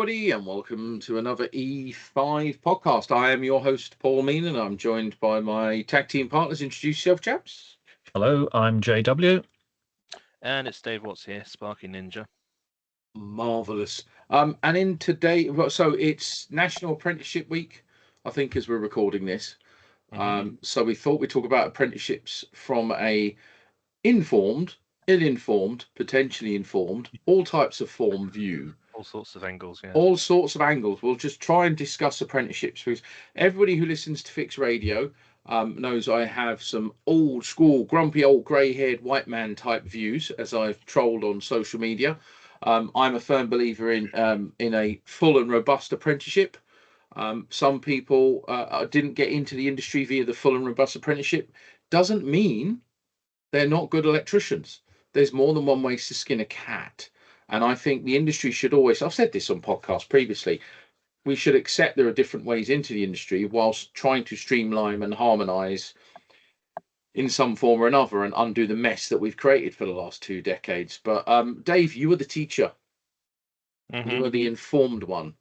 everybody, and welcome to another E5 podcast. I am your host, Paul Mean, and I'm joined by my tag team partners. Introduce yourself, chaps. Hello, I'm JW. And it's Dave Watts here, Sparky Ninja. Marvelous. And in today, so it's National Apprenticeship Week, I think, as we're recording this. So we thought we'd talk about apprenticeships from a informed, ill-informed, potentially informed, all types of form view. All sorts of angles, yeah. All sorts of angles. We'll just try and discuss apprenticeships because everybody who listens to Fixed Radio knows I have some old school, grumpy old grey-haired white man type views, as I've trolled on social media. I'm a firm believer in a full and robust apprenticeship. Some people didn't get into the industry via the full and robust apprenticeship. Doesn't mean they're not good electricians. There's more than one way to skin a cat. And I think the industry should always, I've said this on podcasts previously, we should accept there are different ways into the industry whilst trying to streamline and harmonise in some form or another and undo the mess that we've created for the last 2 decades. But Dave, you were the teacher. You were the informed one.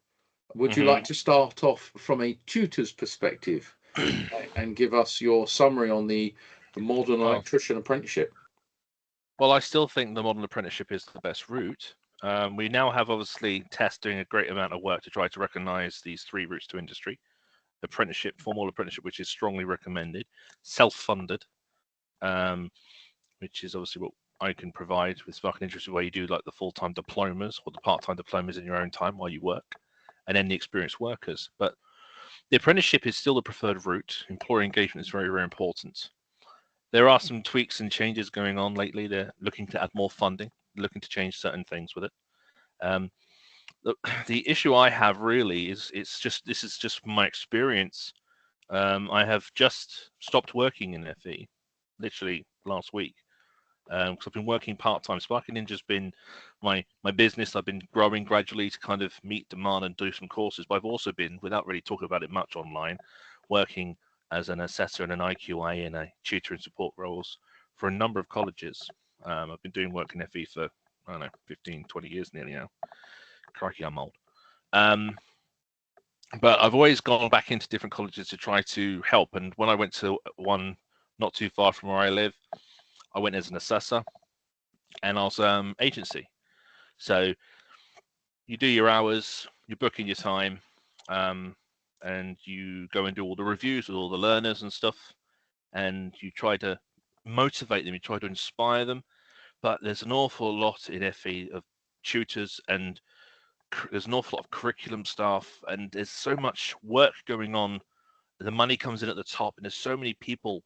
Would you like to start off from a tutor's perspective and give us your summary on the modern electrician apprenticeship? Well, I still think the modern apprenticeship is the best route. We now have, obviously, TESS doing a great amount of work to try to recognise these 3 routes to industry. Apprenticeship, formal apprenticeship, which is strongly recommended, self-funded, which is obviously what I can provide with Spark and Interest, where you do like the full-time diplomas or the part-time diplomas in your own time while you work, and then the experienced workers. But the apprenticeship is still the preferred route. Employer engagement is very, very important. There are some tweaks and changes going on lately. They're looking to add more funding, looking to change certain things with it. The issue I have really is this is just my experience. I have just stopped working in FE, literally last week, because I've been working part-time. Sparky Ninja's been my business. I've been growing gradually to kind of meet demand and do some courses, but I've also been, without really talking about it much online, working as an assessor and an IQA and a tutor and support roles for a number of colleges. I've been doing work in FE for, I don't know, 15, 20 years nearly now. Crikey, I'm old. But I've always gone back into different colleges to try to help. And when I went to one not too far from where I live, I went as an assessor and I was agency. So you do your hours, you book in your time, and you go and do all the reviews with all the learners and stuff, and you try to motivate them, you try to inspire them. But there's an awful lot in FE of tutors, and there's an awful lot of curriculum staff, and there's so much work going on. The money comes in at the top, and there's so many people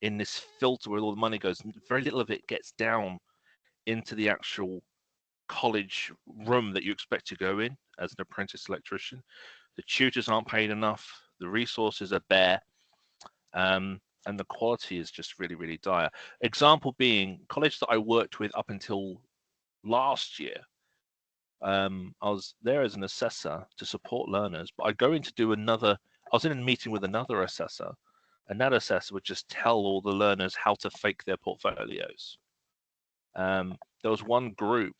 in this filter where all the money goes, and very little of it gets down into the actual college room that you expect to go in as an apprentice electrician. The tutors aren't paid enough, the resources are bare, and the quality is just really, really dire. Example being, college that I worked with up until last year, I was there as an assessor to support learners, but I go in to do I was in a meeting with another assessor, and that assessor would just tell all the learners how to fake their portfolios. There was one group,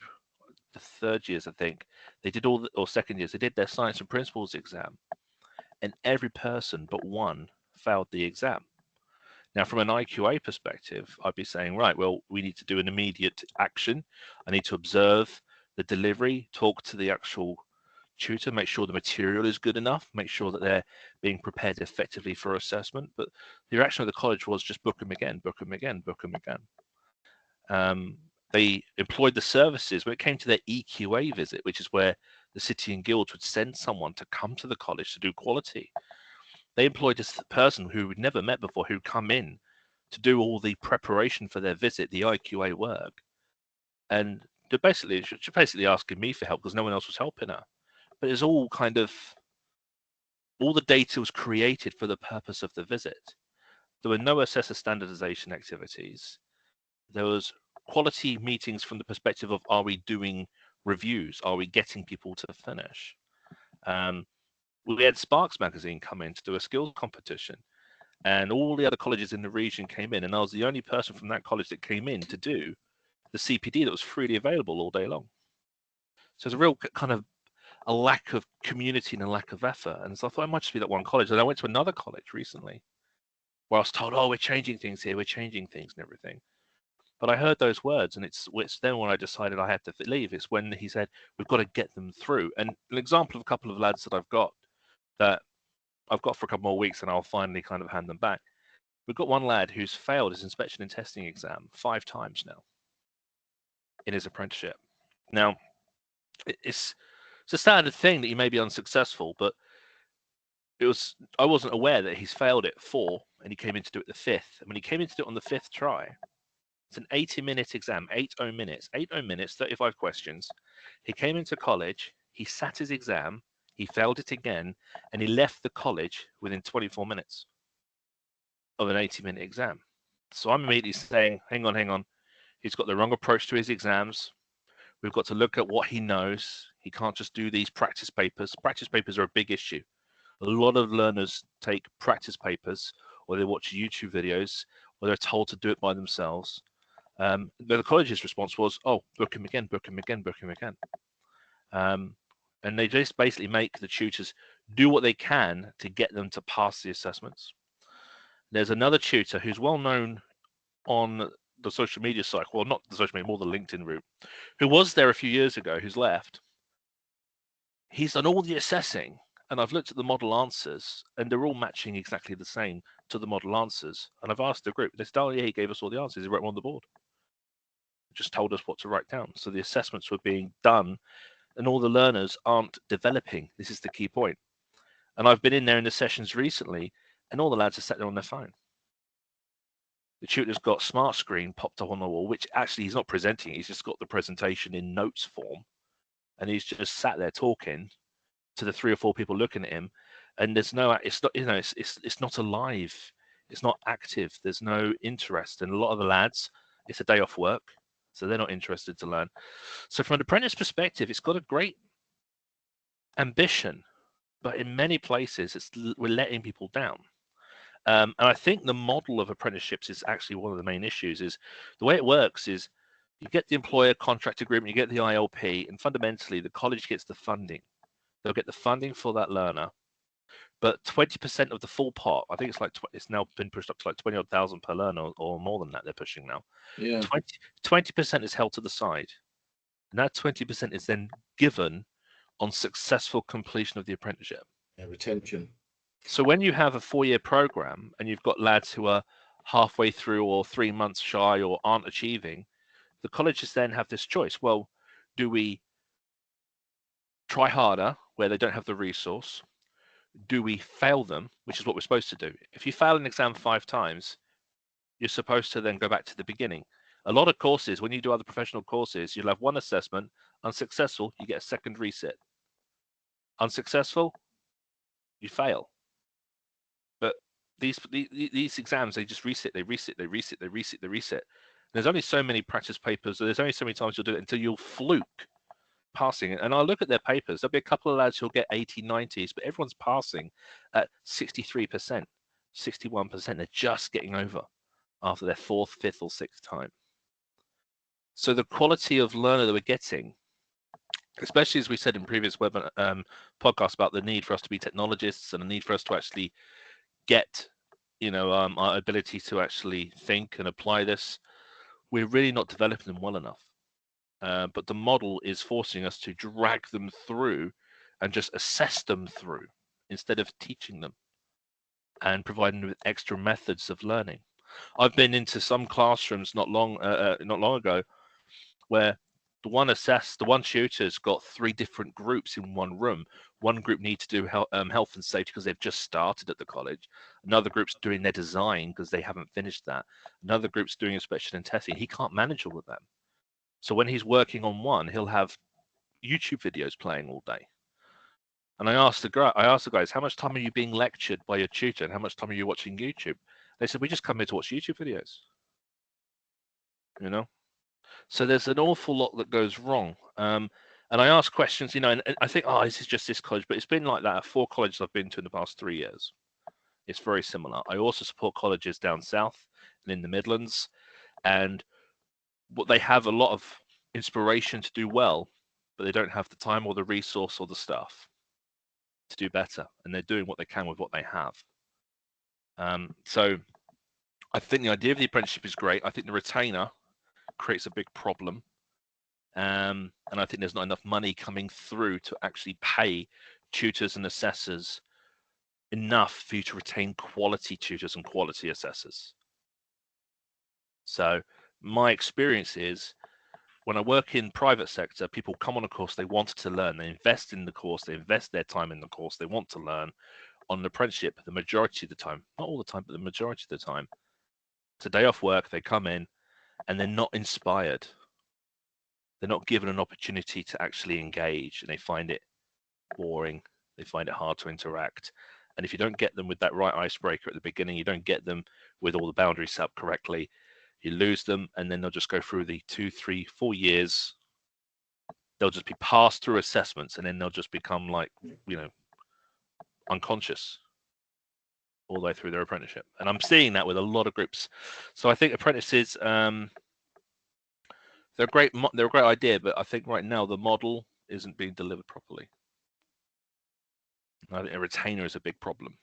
the 3rd years, I think, they did or 2nd years, they did their science and principles exam, and every person but one failed the exam. Now, from an IQA perspective, I'd be saying, right, well, we need to do an immediate action. I need to observe the delivery, talk to the actual tutor, make sure the material is good enough, make sure that they're being prepared effectively for assessment. But the reaction of the college was just book them again, book them again, book them again. They employed the services when it came to their EQA visit, which is where the city and guilds would send someone to come to the college to do quality. They employed this person who we'd never met before, who'd come in to do all the preparation for their visit, the IQA work. And they're basically asking me for help because no one else was helping her. But it's all all the data was created for the purpose of the visit. There were no assessor standardization activities. There was quality meetings from the perspective of, are we doing reviews? Are we getting people to finish? We had Sparks magazine come in to do a skills competition, and all the other colleges in the region came in, and I was the only person from that college that came in to do the CPD that was freely available all day long. So it's a real kind of a lack of community and a lack of effort. And so I thought it might just be that one college. And I went to another college recently where I was told, oh, we're changing things here, we're changing things and everything. But I heard those words, and it's then when I decided I had to leave. It's when he said, we've got to get them through. And an example of a couple of lads that I've got for a couple more weeks, and I'll finally kind of hand them back. We've got one lad who's failed his inspection and testing exam 5 times now in his apprenticeship. Now, it's a standard thing that you may be unsuccessful, but I wasn't aware that he's failed it 4 and he came in to do it the 5th. And when he came in to do it on the 5th try, it's an 80-minute exam, 80 minutes, 35 questions. He came into college, he sat his exam, he failed it again, and he left the college within 24 minutes of an 80-minute exam. So I'm immediately saying, hang on. He's got the wrong approach to his exams. We've got to look at what he knows. He can't just do these practice papers. Practice papers are a big issue. A lot of learners take practice papers, or they watch YouTube videos, or they're told to do it by themselves. The college's response was, oh, book him again. And they just basically make the tutors do what they can to get them to pass the assessments. There's another tutor who's well known on the social media cycle, well, not the social media, more the LinkedIn route, who was there a few years ago, who's left. He's done all the assessing, and I've looked at the model answers, and they're all matching exactly the same to the model answers. And I've asked the group, they said, oh, yeah, he gave us all the answers. He wrote them on the board. Just told us what to write down. So the assessments were being done, and all the learners aren't developing. This is the key point. And I've been in there in the sessions recently, and all the lads are sat there on their phone. The tutor's got smart screen popped up on the wall, which actually he's not presenting. He's just got the presentation in notes form, and he's just sat there talking to the 3 or 4 people looking at him. And it's not, it's not alive. It's not active. There's no interest. And a lot of the lads, it's a day off work, so they're not interested to learn. So from an apprentice perspective, it's got a great ambition, but in many places, we're letting people down. And I think the model of apprenticeships is actually one of the main issues. Is the way it works is you get the employer contract agreement, you get the ILP, and fundamentally the college gets the funding. They'll get the funding for that learner, but 20% of the full pot, I think it's now been pushed up to like 20,000 odd per learner or more than that. They're pushing now. Yeah. 20% is held to the side, and that 20% is then given on successful completion of the apprenticeship. Yeah, retention. So when you have a 4-year program and you've got lads who are halfway through or 3 months shy or aren't achieving, the colleges then have this choice. Well, do we try harder where they don't have the resource? Do we fail them, which is what we're supposed to do? If you fail an exam 5 times, you're supposed to then go back to the beginning. A lot of courses, when you do other professional courses, you'll have one assessment. Unsuccessful, you get a second resit. Unsuccessful, you fail. But these exams, they just resit. There's only so many practice papers. There's only so many times you'll do it until you'll fluke passing it. And I'll look at their papers. There'll be a couple of lads who'll get 80, 90s, but everyone's passing at 63%, 61%. They're just getting over after their 4th, 5th, or 6th time. So the quality of learner that we're getting, especially as we said in previous podcasts about the need for us to be technologists and the need for us to actually get, our ability to actually think and apply this, we're really not developing them well enough. But the model is forcing us to drag them through and just assess them through instead of teaching them and providing them with extra methods of learning. I've been into some classrooms not long ago where the one tutor's got 3 different groups in one room. One group needs to do health and safety because they've just started at the college. Another group's doing their design because they haven't finished that. Another group's doing inspection and testing. He can't manage all of them. So when he's working on one, he'll have YouTube videos playing all day. And I asked the guys, how much time are you being lectured by your tutor and how much time are you watching YouTube? They said, we just come here to watch YouTube videos. So there's an awful lot that goes wrong. And I ask questions, and I think, this is just this college, but it's been like that at 4 colleges I've been to in the past 3 years. It's very similar. I also support colleges down south and in the Midlands, and what they have a lot of inspiration to do well, but they don't have the time or the resource or the staff to do better, and they're doing what they can with what they have. So I think the idea of the apprenticeship is great. I think the retainer creates a big problem. And I think there's not enough money coming through to actually pay tutors and assessors enough for you to retain quality tutors and quality assessors. So my experience is, when I work in private sector, people come on a course, they wanted to learn, they invest in the course, they invest their time in the course, they want to learn. On an apprenticeship, the majority of the time, not all the time, but the majority of the time, it's a day off work, they come in and they're not inspired. They're not given an opportunity to actually engage, and they find it boring. They find it hard to interact. And if you don't get them with that right icebreaker at the beginning, you don't get them with all the boundaries set up correctly, you lose them, and then they'll just go through the 2, 3, 4 years. They'll just be passed through assessments, and then they'll just become like, unconscious all the way through their apprenticeship. And I'm seeing that with a lot of groups. So I think apprentices, they're a great idea, but I think right now the model isn't being delivered properly. I think a retainer is a big problem.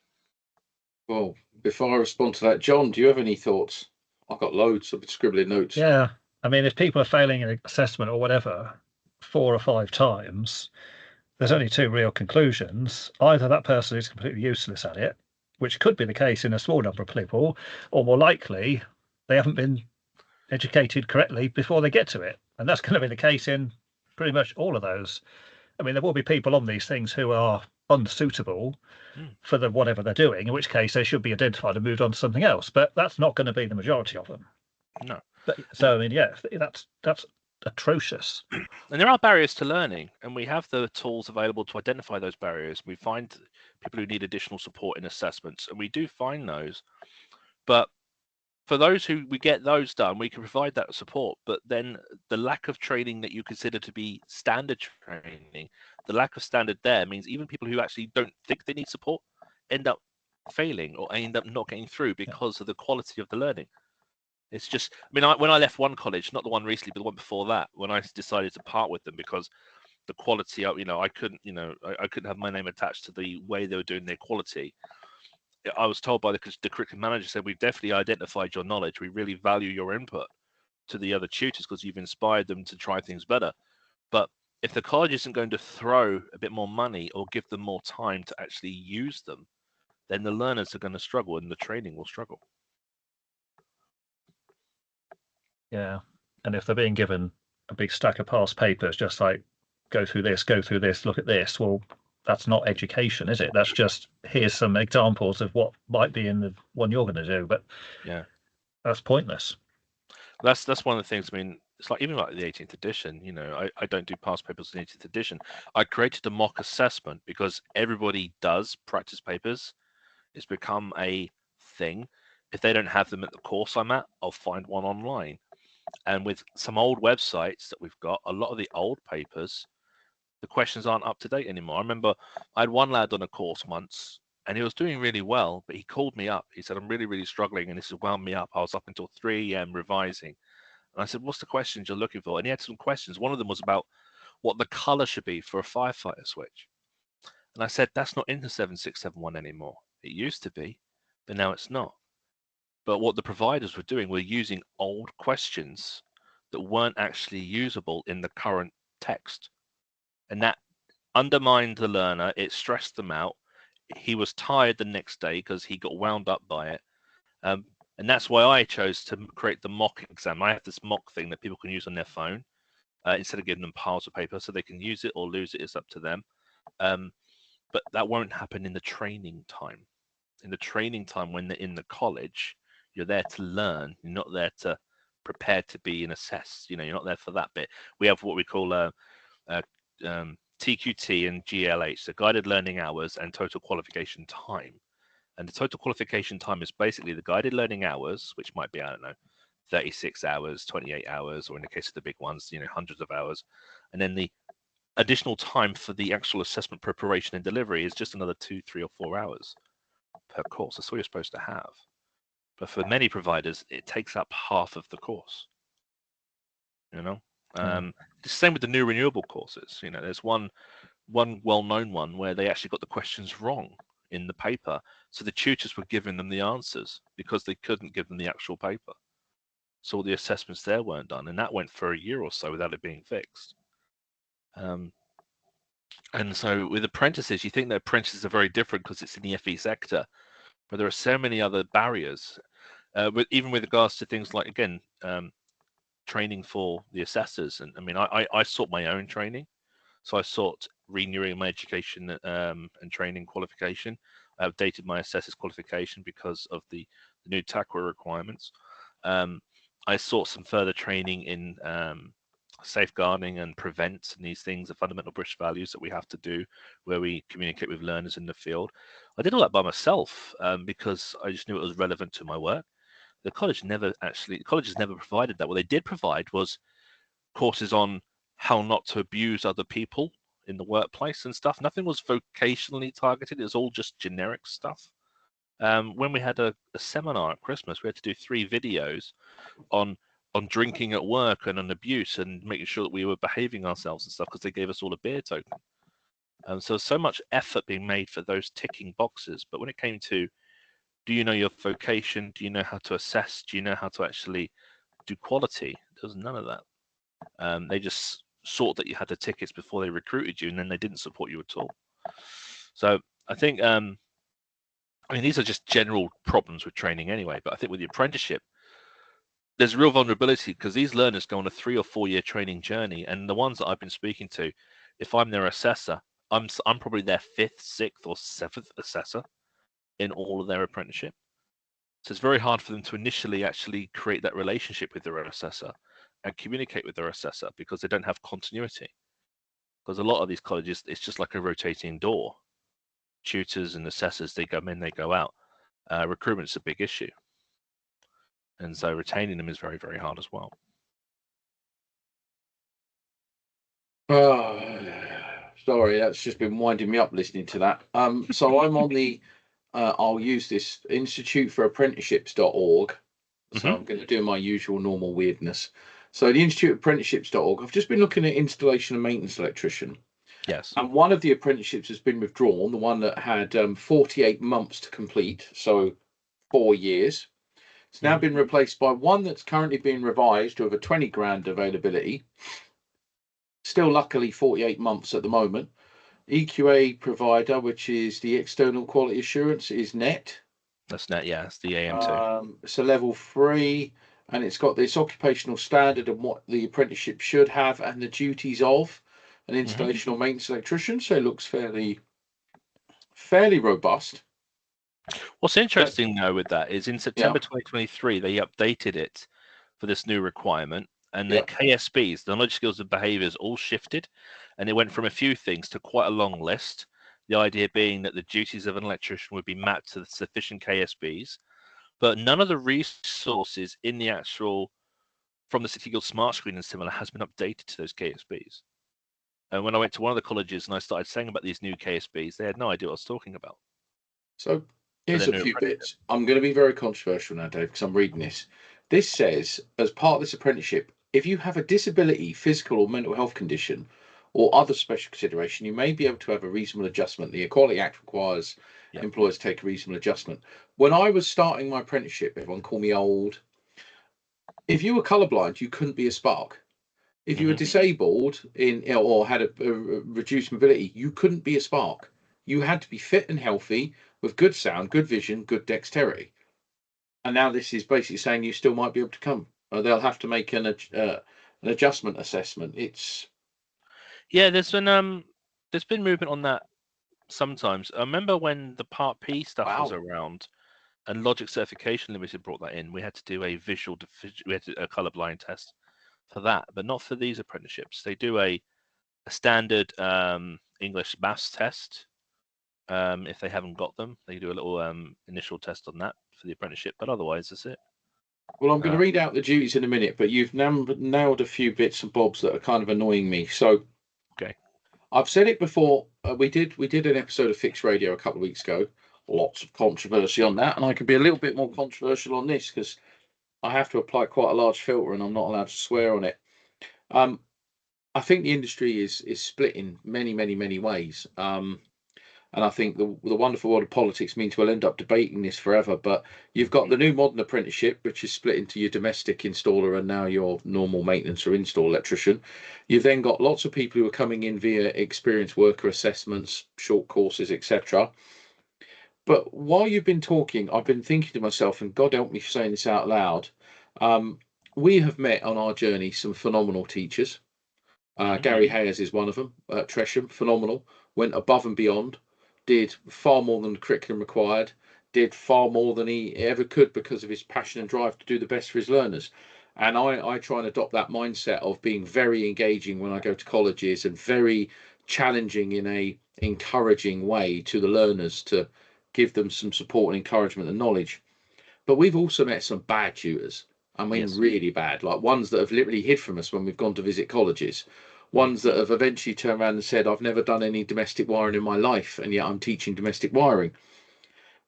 Well, before I respond to that, John, do you have any thoughts? I've got loads. I've been scribbling notes. Yeah, I mean, if people are failing an assessment or whatever 4 or 5 times, there's only 2 real conclusions. Either that person is completely useless at it, which could be the case in a small number of people, or more likely, they haven't been educated correctly before they get to it. And that's going to be the case in pretty much all of those. I mean, there will be people on these things who are unsuitable for the whatever they're doing, in which case they should be identified and moved on to something else. But that's not going to be the majority of them. No. But, so I mean, yeah, that's atrocious. And there are barriers to learning, and we have the tools available to identify those barriers. We find people who need additional support in assessments, and we do find those. But for those who we get those done, we can provide that support. But then the lack of training that you consider to be standard training, the lack of standard there means even people who actually don't think they need support end up failing or end up not getting through because of the quality of the learning. It's just, I mean, when I left one college, not the one recently, but the one before that, when I decided to part with them because the quality, I couldn't, I couldn't have my name attached to the way they were doing their quality. I was told by the curriculum manager, said, we've definitely identified your knowledge. We really value your input to the other tutors because you've inspired them to try things better. But if the college isn't going to throw a bit more money or give them more time to actually use them, then the learners are going to struggle and the training will struggle. Yeah. And if they're being given a big stack of past papers, just like go through this, look at this, well, that's not education, is it? That's just, here's some examples of what might be in the one you're going to do, but yeah, that's pointless. That's one of the things. I mean, it's like even like the 18th edition, I don't do past papers in 18th edition. I created a mock assessment because everybody does practice papers. It's become a thing. If they don't have them at the course I'm at, I'll find one online. And with some old websites that we've got, a lot of the old papers, the questions aren't up to date anymore. I remember I had one lad on a course once and he was doing really well, but he called me up. He said, I'm really, really struggling. And this has wound me up. I was up until 3 a.m. revising. And I said, what's the questions you're looking for? And he had some questions. One of them was about what the color should be for a firefighter switch. And I said, that's not in the 7671 anymore. It used to be, but now it's not. But what the providers were doing were using old questions that weren't actually usable in the current text. And that undermined the learner. It stressed them out. He was tired the next day because he got wound up by it. And that's why I chose to create the mock exam. I have this mock thing that people can use on their phone instead of giving them piles of paper, so they can use it or lose it. It's up to them. But that won't happen in the training time. In the training time, when they're in the college, you're there to learn. You're not there to prepare to be an assessed. You're not there for that bit. We have what we call TQT and GLH, so guided learning hours and total qualification time. And the total qualification time is basically the guided learning hours, which might be, 36 hours, 28 hours, or in the case of the big ones, hundreds of hours. And then the additional time for the actual assessment preparation and delivery is just another 2, 3, or 4 hours per course. That's all you're supposed to have. But for many providers, it takes up half of the course. the same with the new renewable courses. You know, there's one well-known one where they actually got the questions wrong in the paper, so the tutors were giving them the answers because they couldn't give them the actual paper. So all the assessments there weren't done, and that went for a year or so without it being fixed. And so with apprentices, you think that apprentices are very different because it's in the FE sector, but there are so many other barriers, even with regards to things like, again, training for the assessors. And I mean, I sought my own training. So I sought renewing my education and training qualification. I updated my assessor's qualification because of the new TACWA requirements. I sought some further training in safeguarding and prevent and these things, the fundamental British values that we have to do, where we communicate with learners in the field. I did all that by myself because I just knew it was relevant to my work. The colleges never provided that. What they did provide was courses on how not to abuse other people in the workplace and stuff. Nothing was vocationally targeted. It was all just generic stuff. When we had a seminar at Christmas, we had to do 3 videos on drinking at work and on abuse and making sure that we were behaving ourselves and stuff because they gave us all a beer token. So much effort being made for those ticking boxes. But when it came to, do you know your vocation? Do you know how to assess? Do you know how to actually do quality? There was none of that. They just saw that you had the tickets before they recruited you, and then they didn't support you at all. So I think, I mean, these are just general problems with training anyway. But I think with the apprenticeship, there's real vulnerability because these learners go on a 3 or 4 year training journey, and the ones that I've been speaking to, if I'm their assessor, I'm probably their 5th, 6th, or 7th assessor in all of their apprenticeship. So it's very hard for them to initially actually create that relationship with their assessor and communicate with their assessor because they don't have continuity. Because a lot of these colleges, it's just like a rotating door. Tutors and assessors, they come in, they go out. Recruitment's a big issue. And so retaining them is very, very hard as well. Oh, sorry, that's just been winding me up listening to that. So I'm on the, I'll use this Institute for Apprenticeships.org. So I'm going to do my usual normal weirdness. So the Institute of Apprenticeships.org, I've just been looking at installation and maintenance electrician. Yes. And one of the apprenticeships has been withdrawn, the one that had 48 months to complete, so 4 years. It's now been replaced by one that's currently being revised with a 20 grand availability. Still, luckily, 48 months at the moment. EQA provider, which is the external quality assurance, is NET. That's NET, yeah. It's the AM2. It's a level 3, and it's got this occupational standard and what the apprenticeship should have and the duties of an installation or maintenance electrician. So it looks fairly robust. What's interesting though with that is in September 2023 they updated it for this new requirement, and the KSBs, the knowledge, skills, and behaviours, all shifted, and it went from a few things to quite a long list. The idea being that the duties of an electrician would be mapped to the sufficient KSBs, but none of the resources in the actual from the City Guild Smart Screen and similar has been updated to those KSBs. And when I went to one of the colleges and I started saying about these new KSBs, they had no idea what I was talking about. So here's a few bits. I'm going to be very controversial now, Dave, because I'm reading this. This says, as part of this apprenticeship, if you have a disability, physical or mental health condition, or other special consideration, you may be able to have a reasonable adjustment. The Equality Act requires employers to take a reasonable adjustment. When I was starting my apprenticeship, everyone called me old. If you were colourblind, you couldn't be a spark. If you were disabled or had a reduced mobility, you couldn't be a spark. You had to be fit and healthy with good sound, good vision, good dexterity. And now this is basically saying you still might be able to come. They'll have to make an adjustment assessment. There's been movement on that sometimes. I remember when the Part P stuff was around, and Logic Certification Limited brought that in. We had to do a a colourblind test for that, but not for these apprenticeships. They do a standard English maths test. If they haven't got them, they do a little initial test on that for the apprenticeship, but otherwise that's it. Well, I'm going to read out the duties in a minute, but you've nailed a few bits and bobs that are kind of annoying me. So, okay, I've said it before. We did an episode of Fixed Radio a couple of weeks ago. Lots of controversy on that, and I can be a little bit more controversial on this because I have to apply quite a large filter, and I'm not allowed to swear on it. I think the industry is split in many ways. And I think the wonderful world of politics means we'll end up debating this forever. But you've got the new modern apprenticeship, which is split into your domestic installer and now your normal maintenance or install electrician. You've then got lots of people who are coming in via experienced worker assessments, short courses, etc. But while you've been talking, I've been thinking to myself, and God help me for saying this out loud, um, we have met on our journey some phenomenal teachers. Gary Hayes is one of them. Tresham, phenomenal. Went above and beyond. Did far more than the curriculum required. Did far more than he ever could because of his passion and drive to do the best for his learners. And I try and adopt that mindset of being very engaging when I go to colleges and very challenging in a encouraging way to the learners to give them some support and encouragement and knowledge. But we've also met some bad tutors. I mean, Yes. really bad, like ones that have literally hid from us when we've gone to visit colleges, ones that have eventually turned around and said, I've never done any domestic wiring in my life, and yet I'm teaching domestic wiring.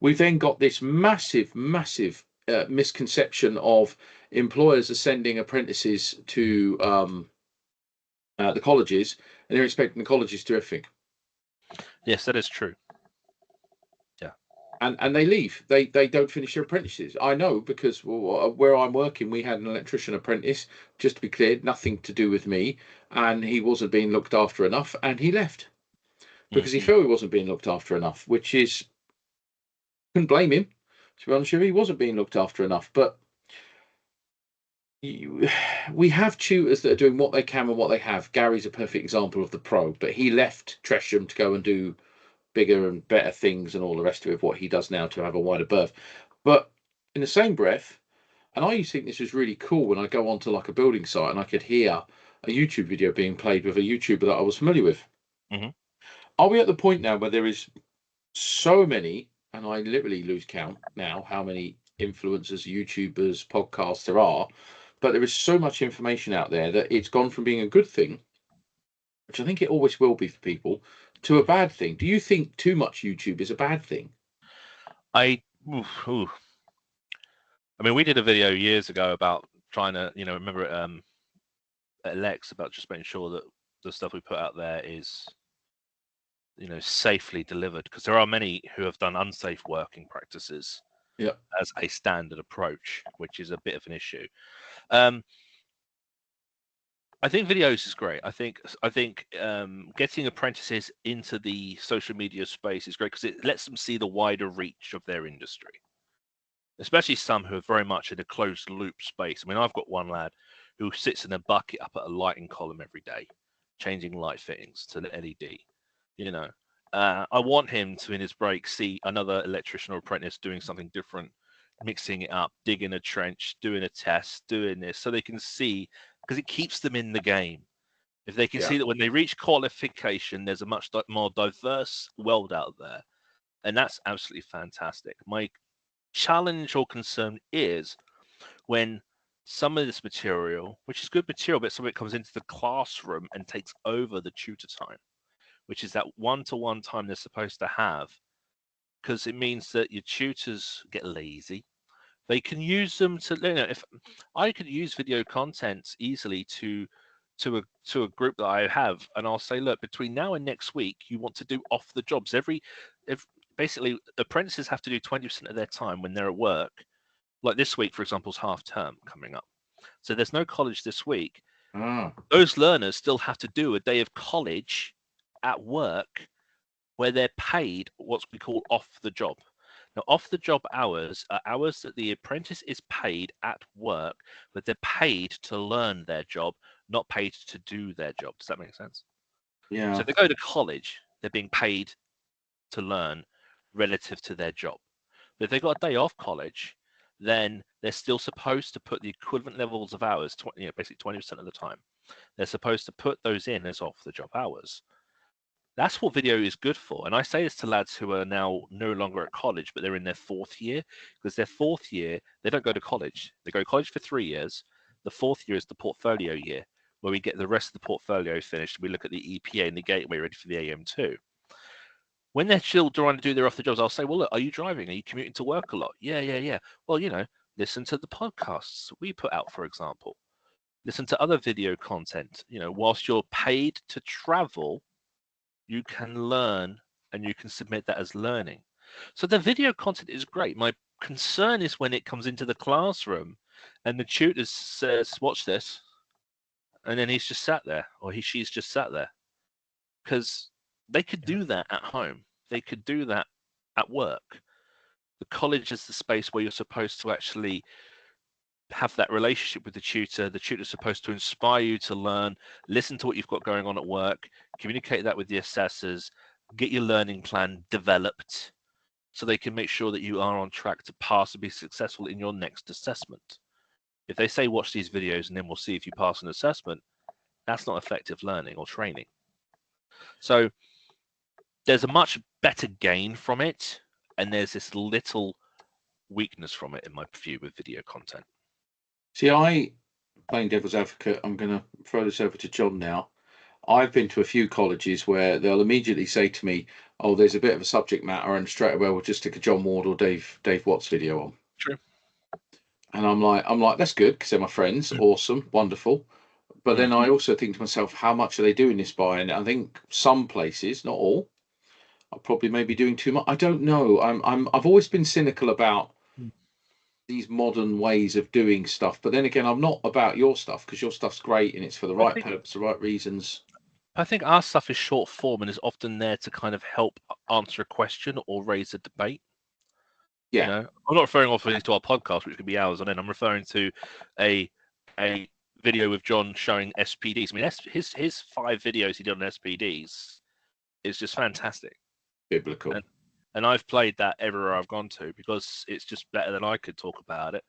We've then got this massive misconception of employers are sending apprentices to the colleges, and they're expecting the colleges to do everything. Yes, that is true. Yeah. And they leave. They don't finish their apprentices. I know because where I'm working, we had an electrician apprentice. Just to be clear, nothing to do with me, and he wasn't being looked after enough, and he left because he felt he wasn't being looked after enough. Which is, couldn't blame him. To be honest with you, he wasn't being looked after enough. But we have tutors that are doing what they can and what they have. Gary's a perfect example of the pro, but he left Tresham to go and do bigger and better things and all the rest of it, what he does now to have a wider berth. But in the same breath, and I used to think this was really cool when I go onto like a building site and I could hear a YouTube video being played with a YouTuber that I was familiar with. Mhm. Are we at the point now where there is so many, and I literally lose count now how many influencers, YouTubers, podcasts there are, but there is so much information out there that it's gone from being a good thing, which I think it always will be for people, to a bad thing. Do you think too much YouTube is a bad thing? I mean, we did a video years ago about trying to, remember at Lex, about just making sure that the stuff we put out there is, safely delivered, because there are many who have done unsafe working practices Yeah. as a standard approach, which is a bit of an issue. I think videos is great. I think getting apprentices into the social media space is great because it lets them see the wider reach of their industry, especially some who are very much in a closed loop space. I mean, I've got one lad who sits in a bucket up at a lighting column every day, changing light fittings to the LED. I want him to, in his break, see another electrician or apprentice doing something different, mixing it up, digging a trench, doing a test, doing this, so they can see, because it keeps them in the game. If they can see that when they reach qualification, there's a much more diverse world out there, and that's absolutely fantastic. My challenge or concern is when some of this material, which is good material, but some of it comes into the classroom and takes over the tutor time, which is that one-to-one time they're supposed to have, because it means that your tutors get lazy. They can use them to, if I could use video content easily to a group that I have, and I'll say, look, between now and next week, you want to do off the jobs. If basically apprentices have to do 20% of their time when they're at work. Like this week, for example, is half term coming up, so there's no college this week. Those learners still have to do a day of college at work where they're paid what we call off the job. Now, off the job hours are hours that the apprentice is paid at work, but they're paid to learn their job, not paid to do their job. Does that make sense? Yeah. So if they go to college, they're being paid to learn relative to their job. But if they've got a day off college, then they're still supposed to put the equivalent levels of hours, basically 20% of the time. They're supposed to put those in as off the job hours. That's what video is good for. And I say this to lads who are now no longer at college, but they're in their fourth year, because their fourth year, they don't go to college. They go to college for 3 years. The fourth year is the portfolio year, where we get the rest of the portfolio finished. We look at the EPA and the gateway ready for the AM2. When they're still trying to do their off the jobs, I'll say, well, look, are you driving? Are you commuting to work a lot? Yeah. Well, listen to the podcasts we put out, for example. Listen to other video content. You know, whilst you're paid to travel, you can learn and you can submit that as learning. So the video content is great. My concern is when it comes into the classroom and the tutor says, watch this, and then he's just sat there, or she's just sat there. Because they could do that at home. They could do that at work. The college is the space where you're supposed to actually have that relationship with the tutor. The tutor's supposed to inspire you to learn, listen to what you've got going on at work, communicate that with the assessors, get your learning plan developed so they can make sure that you are on track to pass and be successful in your next assessment. If they say watch these videos and then we'll see if you pass an assessment, that's not effective learning or training. So there's a much better gain from it, and there's this little weakness from it in my view with video content. See, playing devil's advocate, I'm going to throw this over to John now. I've been to a few colleges where they'll immediately say to me, oh, there's a bit of a subject matter, and straight away we'll just stick a John Ward or Dave Watts video on. True. And I'm like, that's good because they're my friends. Awesome, wonderful. But then I also think to myself, how much are they doing this by? And I think some places, not all, are probably maybe doing too much. I don't know. I've always been cynical about these modern ways of doing stuff. But then again, I'm not about your stuff because your stuff's great and it's for the right purpose, the right reasons. I think our stuff is short form and is often there to kind of help answer a question or raise a debate. Yeah. You know, I'm not referring obviously to our podcast, which could be hours on end. I'm referring to a video with John showing SPDs. I mean, his 5 videos he did on SPDs is just fantastic. Biblical. And I've played that everywhere I've gone to because it's just better than I could talk about it.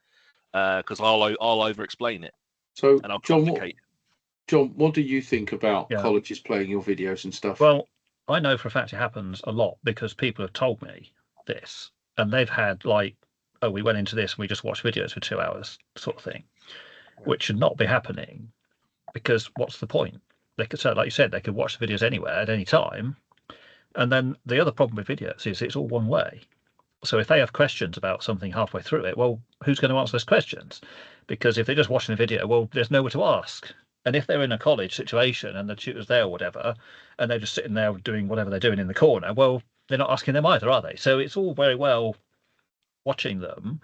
Because I'll over explain it. So, and I'll John, what do you think about colleges playing your videos and stuff? Well, I know for a fact it happens a lot because people have told me this, and they've had like, oh, we went into this and we just watched videos for 2 hours, sort of thing, which should not be happening. Because what's the point? They could say, like you said, they could watch the videos anywhere at any time. And then the other problem with videos is it's all one way. So if they have questions about something halfway through it, well, who's going to answer those questions? Because if they're just watching a video, well, there's nowhere to ask. And if they're in a college situation and the tutor's there or whatever, and they're just sitting there doing whatever they're doing in the corner, well, they're not asking them either, are they? So it's all very well watching them,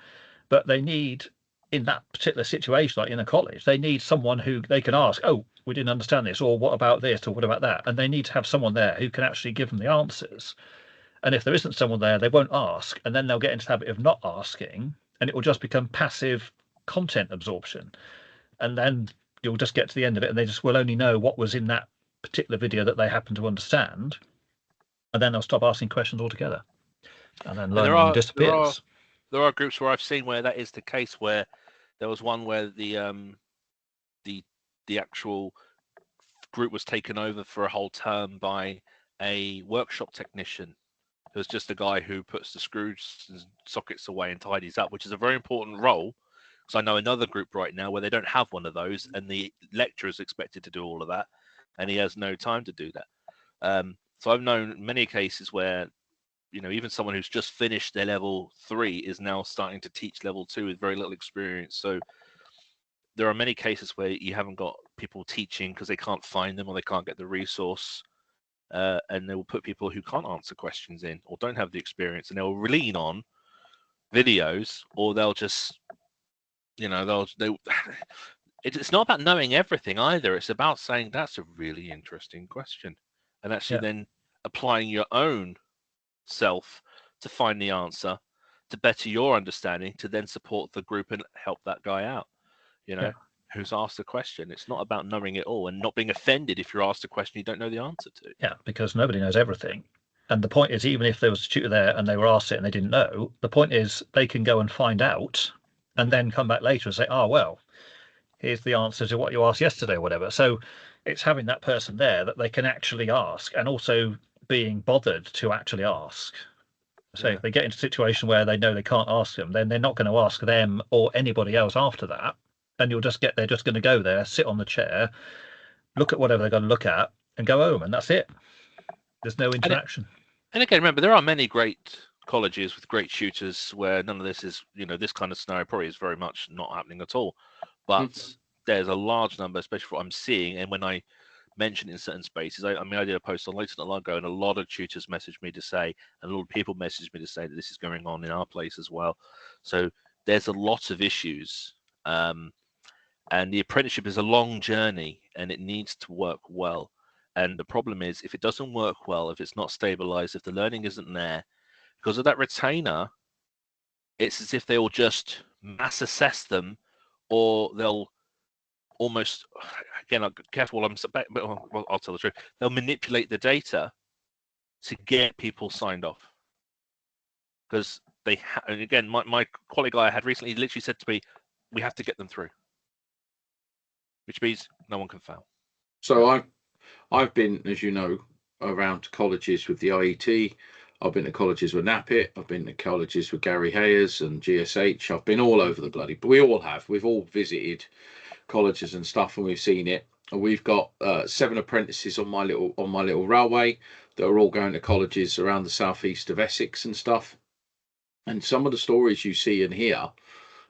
but they need, in that particular situation, like in a college, they need someone who they can ask, oh, we didn't understand this, or what about this, or what about that? And they need to have someone there who can actually give them the answers. And if there isn't someone there, they won't ask, and then they'll get into the habit of not asking, and it will just become passive content absorption. And then you'll just get to the end of it, and they just will only know what was in that particular video that they happen to understand, and then they'll stop asking questions altogether. And then learning disappears. There are groups where I've seen where that is the case, where there was one where the actual group was taken over for a whole term by a workshop technician. It was just a guy who puts the screws and sockets away and tidies up, which is a very important role. Because I know another group right now where they don't have one of those, and the lecturer is expected to do all of that, and he has no time to do that. So I've known many cases where, you know, even someone who's just finished their level 3 is now starting to teach level 2 with very little experience. So there are many cases where you haven't got people teaching because they can't find them or they can't get the resource, and they will put people who can't answer questions in or don't have the experience, and they'll lean on videos, or they'll just, you know, it's not about knowing everything either. It's about saying that's a really interesting question, and actually then applying your own self to find the answer, to better your understanding, to then support the group and help that guy out, you know, who's asked a question. It's not about knowing it all and not being offended if you're asked a question you don't know the answer to. Yeah, because nobody knows everything. And the point is, even if there was a tutor there and they were asked it and they didn't know, the point is they can go and find out and then come back later and say, oh, well, here's the answer to what you asked yesterday or whatever. So it's having that person there that they can actually ask, and also being bothered to actually ask. So if they get into a situation where they know they can't ask them, then they're not going to ask them or anybody else after that. And they're just going to go there, sit on the chair, look at whatever they're going to look at, and go home, and that's it. There's no interaction. And again, remember, there are many great colleges with great tutors where none of this is, you know, this kind of scenario probably is very much not happening at all. But there's a large number, especially for what I'm seeing, and when I mention in certain spaces, I mean, I did a post on later not long ago, and a lot of tutors messaged me to say, and a lot of people messaged me to say that this is going on in our place as well. So there's a lot of issues, and the apprenticeship is a long journey, and it needs to work well. And the problem is, if it doesn't work well, if it's not stabilized, if the learning isn't there, because of that retainer, it's as if they'll just mass assess them, or they'll almost, again, I'm careful, well, I'll tell the truth, they'll manipulate the data to get people signed off. Because they, and again, my colleague I had recently literally said to me, we have to get them through, which means no one can fail. So I've been, as you know, around colleges with the IET. I've been to colleges with NAPIT. I've been to colleges with Gary Hayers and GSH. I've been all over the bloody, but we all have. We've all visited colleges and stuff, and we've seen it. And we've got 7 apprentices on my little railway that are all going to colleges around the southeast of Essex and stuff. And some of the stories you see and hear,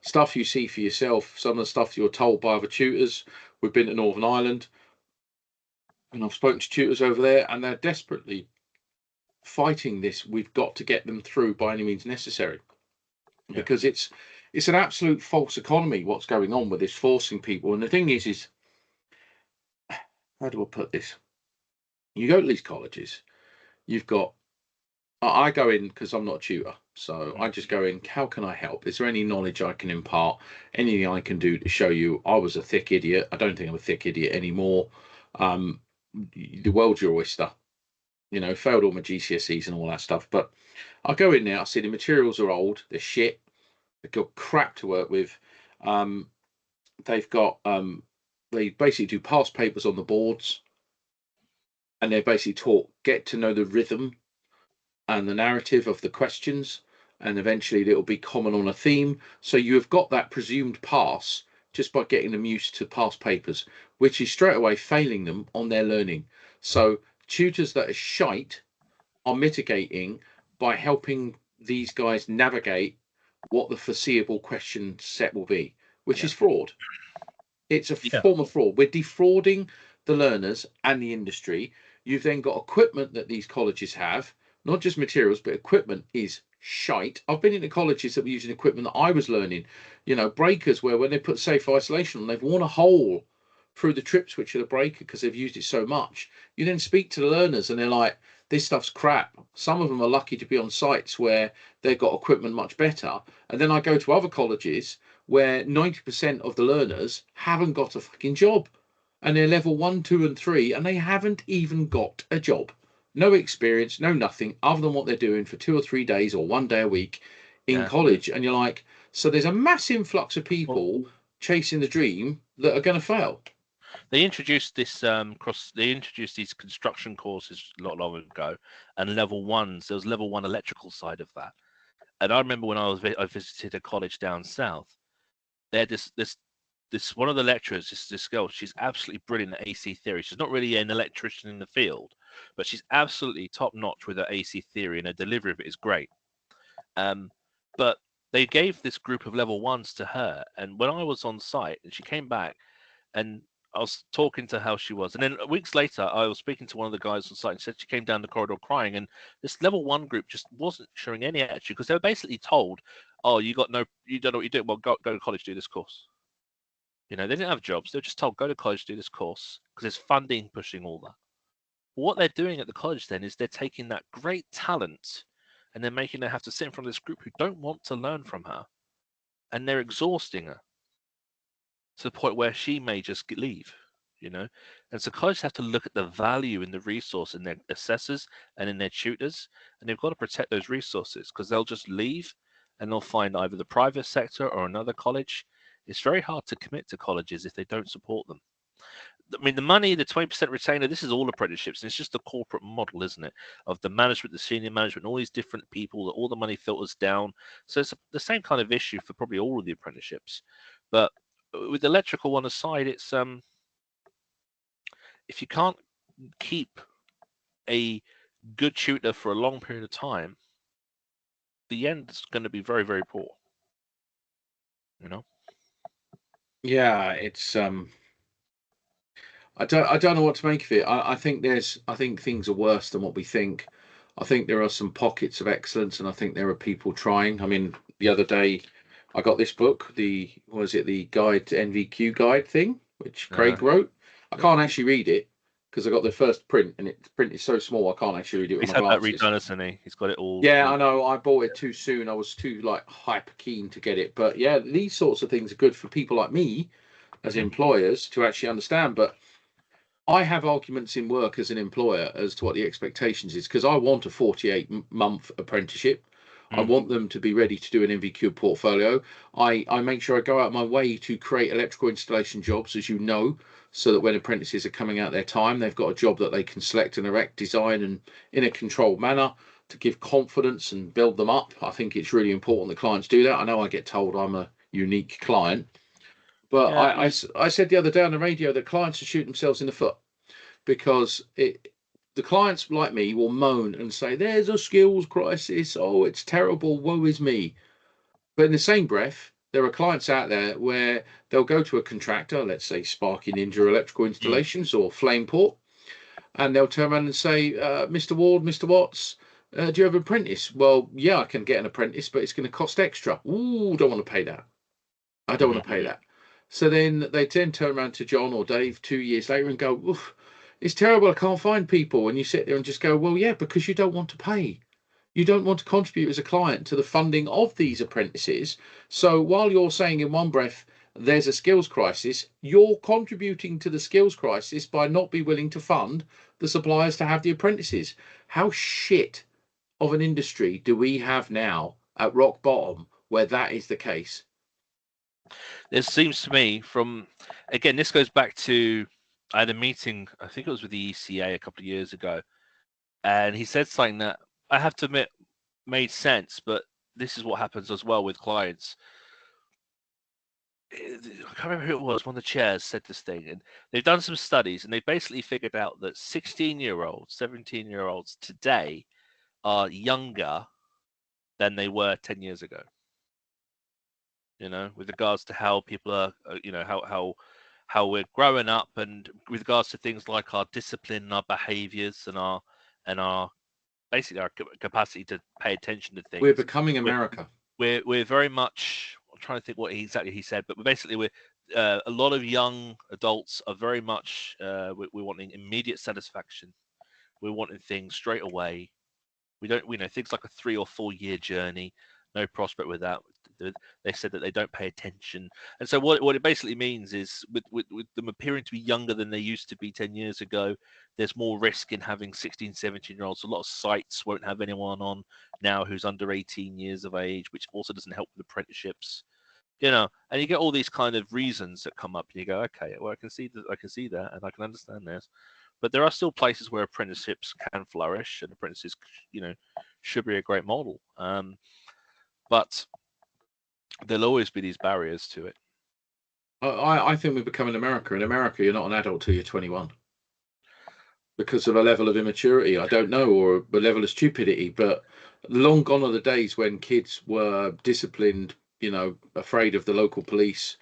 stuff you see for yourself, some of the stuff you're told by other tutors. We've been to Northern Ireland, and I've spoken to tutors over there, and they're desperately fighting this. We've got to get them through by any means necessary, because it's an absolute false economy what's going on with this, forcing people. And the thing is how do I put this? You go to these colleges, you've got, I go in because I'm not a tutor, so I just go in, how can I help? Is there any knowledge I can impart? Anything I can do to show you? I was a thick idiot. I don't think I'm a thick idiot anymore. The world's your oyster. You know, failed all my GCSEs and all that stuff. But I go in there, I see the materials are old, they're shit, they've got crap to work with. They've got, they basically do past papers on the boards, and they're basically taught, get to know the rhythm and the narrative of the questions, and eventually it'll be common on a theme. So you have got that presumed pass just by getting them used to past papers, which is straight away failing them on their learning. So tutors that are shite are mitigating by helping these guys navigate what the foreseeable question set will be, which is fraud. It's a form of fraud. We're defrauding the learners and the industry. You've then got equipment that these colleges have, not just materials, but equipment is shite. I've been into colleges that were using equipment that I was learning, you know, breakers where when they put safe isolation on, they've worn a hole through the trip switch of the breaker because they've used it so much. You then speak to the learners and they're like, this stuff's crap. Some of them are lucky to be on sites where they've got equipment much better. And then I go to other colleges where 90% of the learners haven't got a fucking job, and they're level 1, 2, and 3, and they haven't even got a job. No experience, no nothing other than what they're doing for 2 or 3 days or 1 day a week in college. And you're like, so there's a mass influx of people chasing the dream that are going to fail. They introduced this They introduced these construction courses a lot long ago, and level 1s. There was level 1 electrical side of that. And I remember when I visited a college down south. They had this one of the lecturers, this girl. She's absolutely brilliant at AC theory. She's not really an electrician in the field, but she's absolutely top notch with her AC theory, and her delivery of it is great. But they gave this group of level 1s to her, and when I was on site, and she came back, and I was talking to how she was, and then weeks later, I was speaking to one of the guys on site, and said she came down the corridor crying, and this level 1 group just wasn't showing any attitude because they were basically told, "Oh, you don't know what you're doing. Well, go to college, do this course." You know, they didn't have jobs; they were just told, "Go to college, do this course," because there's funding pushing all that. What they're doing at the college then is they're taking that great talent, and they're making her have to sit in front of this group who don't want to learn from her, and they're exhausting her to the point where she may just leave, you know. And so colleges have to look at the value in the resource in their assessors and in their tutors, and they've got to protect those resources, because they'll just leave and they'll find either the private sector or another college. It's very hard to commit to colleges if they don't support them. I mean, the money, the 20% retainer, this is all apprenticeships, and it's just the corporate model, isn't it? Of the management, the senior management, all these different people, that all the money filters down. So it's the same kind of issue for probably all of the apprenticeships. But with the electrical one aside, it's if you can't keep a good tutor for a long period of time, the end is going to be very, very poor. You know. Yeah, it's I don't know what to make of it. I think things are worse than what we think. I think there are some pockets of excellence, and I think there are people trying. I mean, the other day I got this book, the guide NVQ guide thing, which Uh-huh. Craig wrote. I Yep. can't actually read it because I got the first print, and the print is so small I can't actually read it with He's my had that glasses. redone, hasn't he? He's got it all. Yeah, I know. I bought it too soon. I was too like hyper keen to get it. But yeah, these sorts of things are good for people like me as Mhm. employers to actually understand. But I have arguments in work as an employer as to what the expectations is because I want a 48-month apprenticeship. I Mm. want them to be ready to do an MVQ portfolio. I make sure I go out my way to create electrical installation jobs, as you know, so that when apprentices are coming out their time, they've got a job that they can select and erect, design, and in a controlled manner to give confidence and build them up. I think it's really important that clients do that. I know I get told I'm a unique client, but Yeah. I said the other day on the radio that clients are shooting themselves in the foot because the clients like me will moan and say, there's a skills crisis. Oh, it's terrible. Woe is me. But in the same breath, there are clients out there where they'll go to a contractor, let's say Sparky Ninja Electrical Mm. Installations or Flameport, and they'll turn around and say, Mr. Ward, Mr. Watts, do you have an apprentice? Well, yeah, I can get an apprentice, but it's going to cost extra. Ooh, don't want to pay that. I don't Mhm. want to pay that. So then they turn around to John or Dave 2 years later and go, oof, it's terrible. I can't find people. And you sit there and just go, well, yeah, because you don't want to pay. You don't want to contribute as a client to the funding of these apprentices. So while you're saying in one breath, there's a skills crisis, you're contributing to the skills crisis by not be willing to fund the suppliers to have the apprentices. How shit of an industry do we have now at rock bottom where that is the case? It seems to me again, this goes back to, I had a meeting, I think it was with the ECA a couple of years ago, and he said something that I have to admit made sense, but this is what happens as well with clients. I can't remember who it was. One of the chairs said this thing, and they've done some studies, and they basically figured out that 16-year-olds, 17-year-olds today are younger than they were 10 years ago. With regards to how people are, how we're growing up, and with regards to things like our discipline, and our behaviors, and our basically our capacity to pay attention to We're things. becoming We're America. we're very much. I'm trying to think what exactly he said, but basically we're a lot of young adults are very much we're wanting immediate satisfaction. We're wanting things straight away. We know things like a 3 or 4 year journey, no prospect with that. They said that they don't pay attention, and so what it basically means is with them appearing to be younger than they used to be 10 years ago, there's more risk in having 16, 17-year-olds. A lot of sites won't have anyone on now who's under 18 years of age, which also doesn't help with apprenticeships. And you get all these kind of reasons that come up, and you go, okay, well, I can see that, and I can understand this. But there are still places where apprenticeships can flourish, and apprentices, should be a great model. But there'll always be these barriers to it. I think we're becoming America. In America, you're not an adult till you're 21 because of a level of immaturity. I don't know, or a level of stupidity. But long gone are the days when kids were disciplined, afraid of the local police.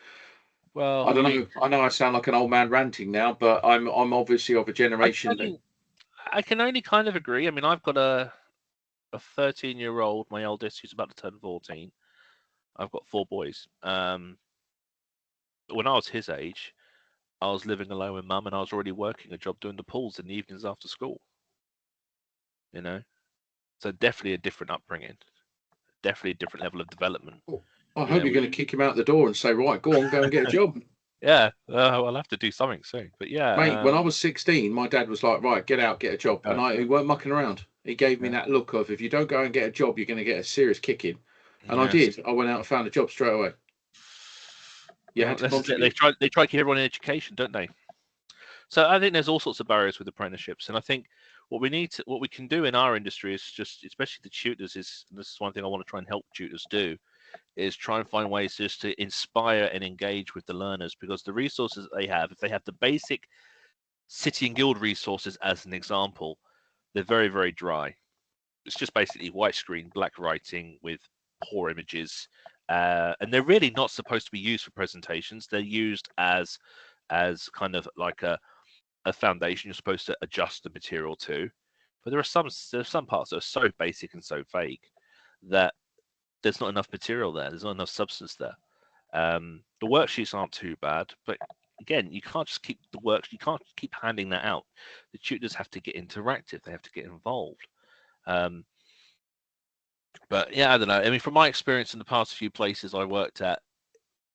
Well, I I don't mean, know. I know I sound like an old man ranting now, but I'm obviously of a I can generation that only, I can only kind of agree. I mean, I've got a 13-year-old, my oldest, who's about to turn 14. I've got 4 boys. When I was his age, I was living alone with mum, and I was already working a job doing the pools in the evenings after school. So definitely a different upbringing, definitely a different level of development. I You hope know, you're going to kick him out the door and say, right, go on, go and get a job. yeah, I'll have to do something soon. But Mate, yeah, when I was 16, my dad was like, right, get out, get a job. And he weren't mucking around. He gave me yeah, that look of, if you don't go and get a job, you're going to get a serious kicking. And I yes. did. I went out and found a job straight away. You Well, had to this is it. They contribute. try to keep everyone in education, don't they? So I think there's all sorts of barriers with apprenticeships, and I think what we can do in our industry is just, especially the tutors, and this is one thing I want to try and help tutors do, is try and find ways just to inspire and engage with the learners, because the resources that they have, if they have the basic city and guild resources as an example, they're very, very dry. It's just basically white screen, black writing with poor images, and they're really not supposed to be used for presentations. They're used as kind of like a foundation you're supposed to adjust the material to. But there's some parts that are so basic and so vague that there's not enough material there. There's not enough substance there. The worksheets aren't too bad, but again, you can't just keep the work. You can't keep handing that out. The tutors have to get interactive. They have to get involved. But yeah, I don't know. I mean, from my experience in the past few places I worked at,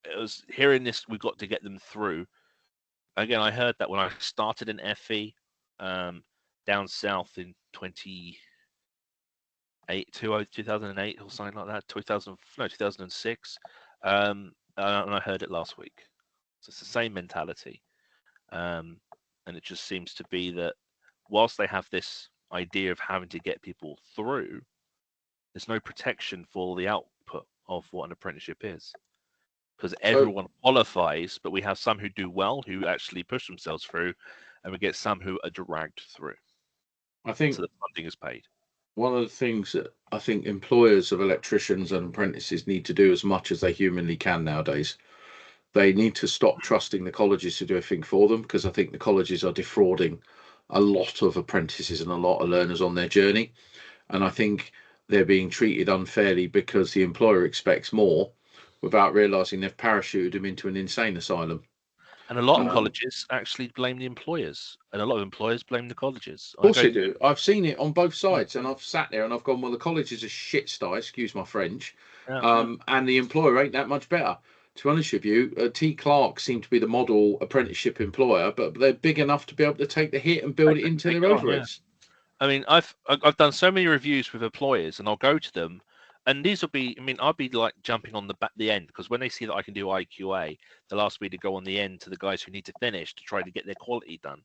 it was hearing this. We've got to get them through. Again, I heard that when I started in FE down south in 2008 or something like that, 2006, and I heard it last week. So it's the same mentality, and it just seems to be that whilst they have this idea of having to get people through, there's no protection for the output of what an apprenticeship is. Because everyone qualifies, but we have some who do well, who actually push themselves through, and we get some who are dragged through. I think so the funding is paid. One of the things that I think employers of electricians and apprentices need to do as much as they humanly can nowadays, they need to stop trusting the colleges to do everything for them, because I think the colleges are defrauding a lot of apprentices and a lot of learners on their journey. And I think they're being treated unfairly because the employer expects more without realizing they've parachuted them into an insane asylum. And a lot of colleges actually blame the employers, and a lot of employers blame the colleges. Of course they do. I've seen it on both sides, and I've sat there and I've gone, well, the college is a shit sty, excuse my French, and the employer ain't that much better. To be honest with you, T. Clark seemed to be the model apprenticeship employer, but they're big enough to be able to take the hit and build it into their overheads. I mean, I've done so many reviews with employers, and I'll go to them, and these will be. I mean, I'll be like jumping on the end, because when they see that I can do IQA, they'll ask me to go on the end to the guys who need to finish to try to get their quality done.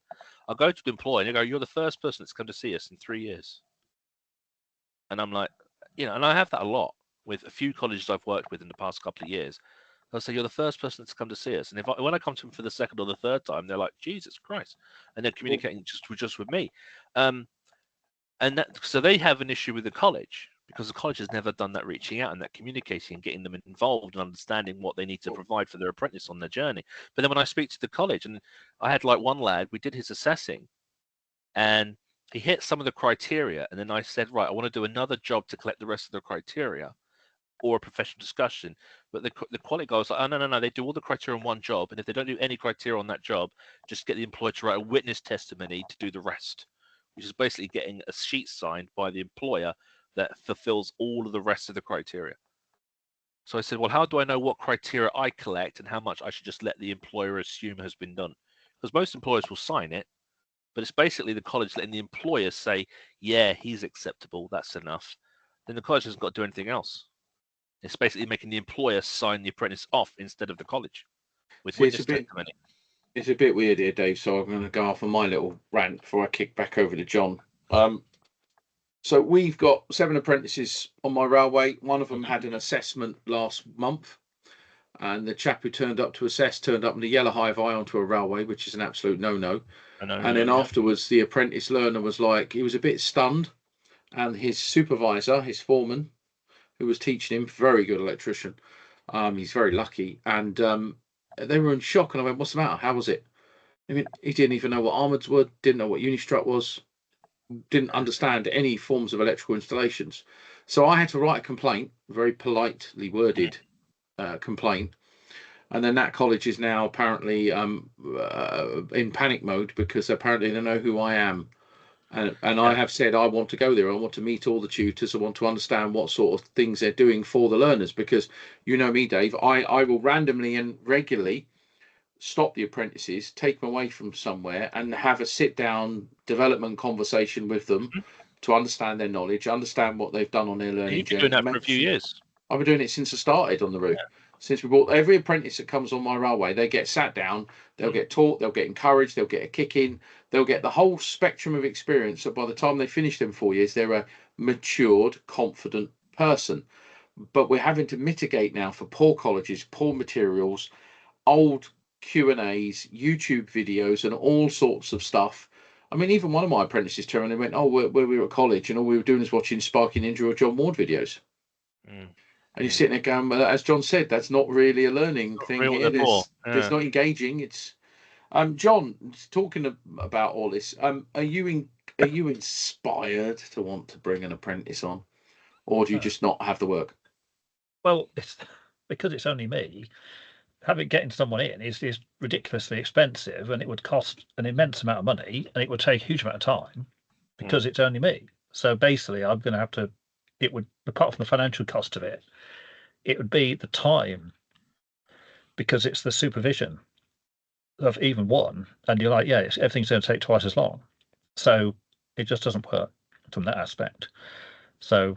I'll go to the employer and they go, "You're the first person that's come to see us in 3 years," and I'm like, and I have that a lot with a few colleges I've worked with in the past couple of years. They'll say, "You're the first person that's come to see us," and when I come to them for the second or the third time, they're like, "Jesus Christ," and they're communicating just with me. And so they have an issue with the college, because the college has never done that reaching out and that communicating and getting them involved and understanding what they need to provide for their apprentice on their journey. But then when I speak to the college, and I had like one lad, we did his assessing and he hit some of the criteria. And then I said, right, I want to do another job to collect the rest of the criteria or a professional discussion. But the quality guy was like, oh, no, they do all the criteria in one job. And if they don't do any criteria on that job, just get the employer to write a witness testimony to do the rest, which is basically getting a sheet signed by the employer that fulfills all of the rest of the criteria. So I said, well, how do I know what criteria I collect and how much I should just let the employer assume has been done? Because most employers will sign it, but it's basically the college letting the employer say, yeah, he's acceptable, that's enough. Then the college hasn't got to do anything else. It's basically making the employer sign the apprentice off instead of the college with witness testimony. It's a bit weird here, Dave, so I'm going to go off on my little rant before I kick back over to John. So we've got 7 apprentices on my railway. One of them had an assessment last month, and the chap who turned up to assess turned up in the yellow high vi onto a railway, which is an absolute no-no. And then afterwards, the apprentice learner was like, he was a bit stunned, and his supervisor, his foreman, who was teaching him, very good electrician, he's very lucky, and they were in shock, and I went, what's the matter? How was it? I mean, he didn't even know what armoured were, didn't know what unistrut was, didn't understand any forms of electrical installations. So I had to write a complaint, a very politely worded complaint. And then that college is now apparently in panic mode, because apparently they know who I am. And I have said I want to go there. I want to meet all the tutors. I want to understand what sort of things they're doing for the learners, because you know me, Dave, I will randomly and regularly stop the apprentices, take them away from somewhere and have a sit down development conversation with them to understand their knowledge, understand what they've done on their learning journey. You've been doing that for a few years. I've been doing it since I started on the route. Since we brought every apprentice that comes on my railway, they get sat down, they'll get taught, they'll get encouraged, they'll get a kick in, they'll get the whole spectrum of experience. So by the time they finish them 4 years, they're a matured, confident person. But we're having to mitigate now for poor colleges, poor materials, old Q&As, YouTube videos, and all sorts of stuff. I mean, even one of my apprentices turned and went, oh, where we were at college, and all we were doing is watching Sparky Ninja or John Ward videos. And you're sitting there going, well, as John said, that's not really a learning thing real here. before. There's not engaging. It's John, talking about all this. Are you inspired to want to bring an apprentice on, or do you just not have the work? Well, it's because it's only me. Getting someone in is ridiculously expensive, and it would cost an immense amount of money, and it would take a huge amount of time because it's only me. So basically, I'm going to have to. It would, apart from the financial cost of it, it would be the time, because it's the supervision of even one, and you're like, yeah, everything's going to take twice as long. So it just doesn't work from that aspect. So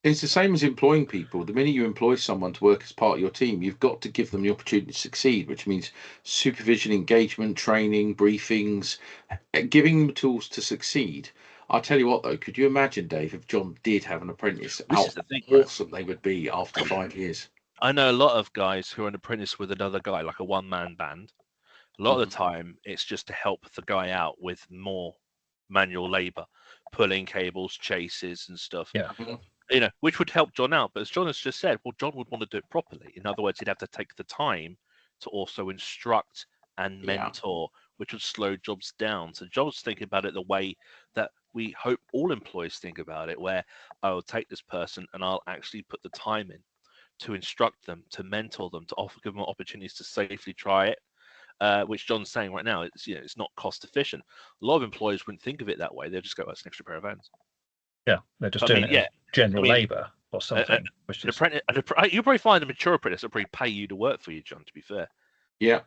it's the same as employing people. The minute you employ someone to work as part of your team, you've got to give them the opportunity to succeed, which means supervision, engagement, training, briefings, giving them tools to succeed. I'll tell you what, though, could you imagine, Dave, if John did have an apprentice, how awesome they would be after 5 years? I know a lot of guys who are an apprentice with another guy, like a one-man band. A lot of the time, it's just to help the guy out with more manual labor, pulling cables, chases, and stuff. Yeah. Which would help John out. But as John has just said, well, John would want to do it properly. In other words, he'd have to take the time to also instruct and mentor, which would slow jobs down. So John's thinking about it the way that we hope all employees think about it, where I'll take this person and I'll actually put the time in to instruct them, to mentor them, to give them opportunities to safely try it. Which John's saying right now, it's not cost efficient. A lot of employers wouldn't think of it that way. They'll just go, "That's an extra pair of hands." Yeah, they're just doing it as general labour or something. Which is... You'll probably find a mature apprentice will probably pay you to work for you, John. To be fair. Yeah.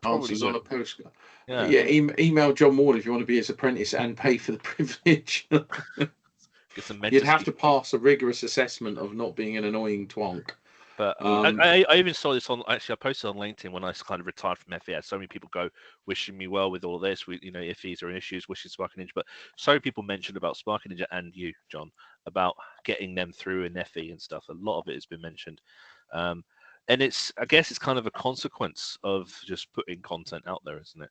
Answers on a postcard. Yeah. Email John Ward if you want to be his apprentice and pay for the privilege. You'd have to pass a rigorous assessment of not being an annoying twonk. But I even saw this on. Actually, I posted on LinkedIn when I kind of retired from FE. So many people go wishing me well with all this. FEs are issues, wishing Sparking Ninja. But so many people mentioned about Sparking Ninja and you, John, about getting them through in FE and stuff. A lot of it has been mentioned, and I guess it's kind of a consequence of just putting content out there, isn't it?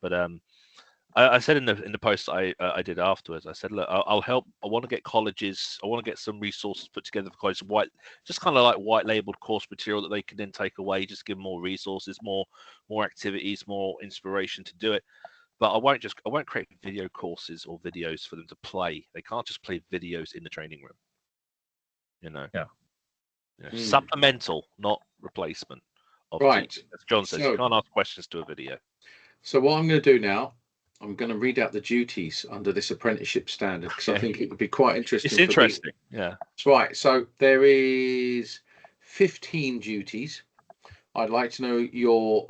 But I said in the post I did afterwards, I said, look, I'll help. I want to get colleges. I want to get some resources put together for colleges, just kind of like white labeled course material that they can then take away. Just give them more resources, more activities, more inspiration to do it. But I won't create video courses or videos for them to play. They can't just play videos in the training room. Supplemental, not replacement. Right, as John says, you can't ask questions to a video. So what I'm going to do now, I'm going to read out the duties under this apprenticeship standard because I think it would be quite interesting. It's interesting. Yeah. That's right. So there is 15 duties. I'd like to know your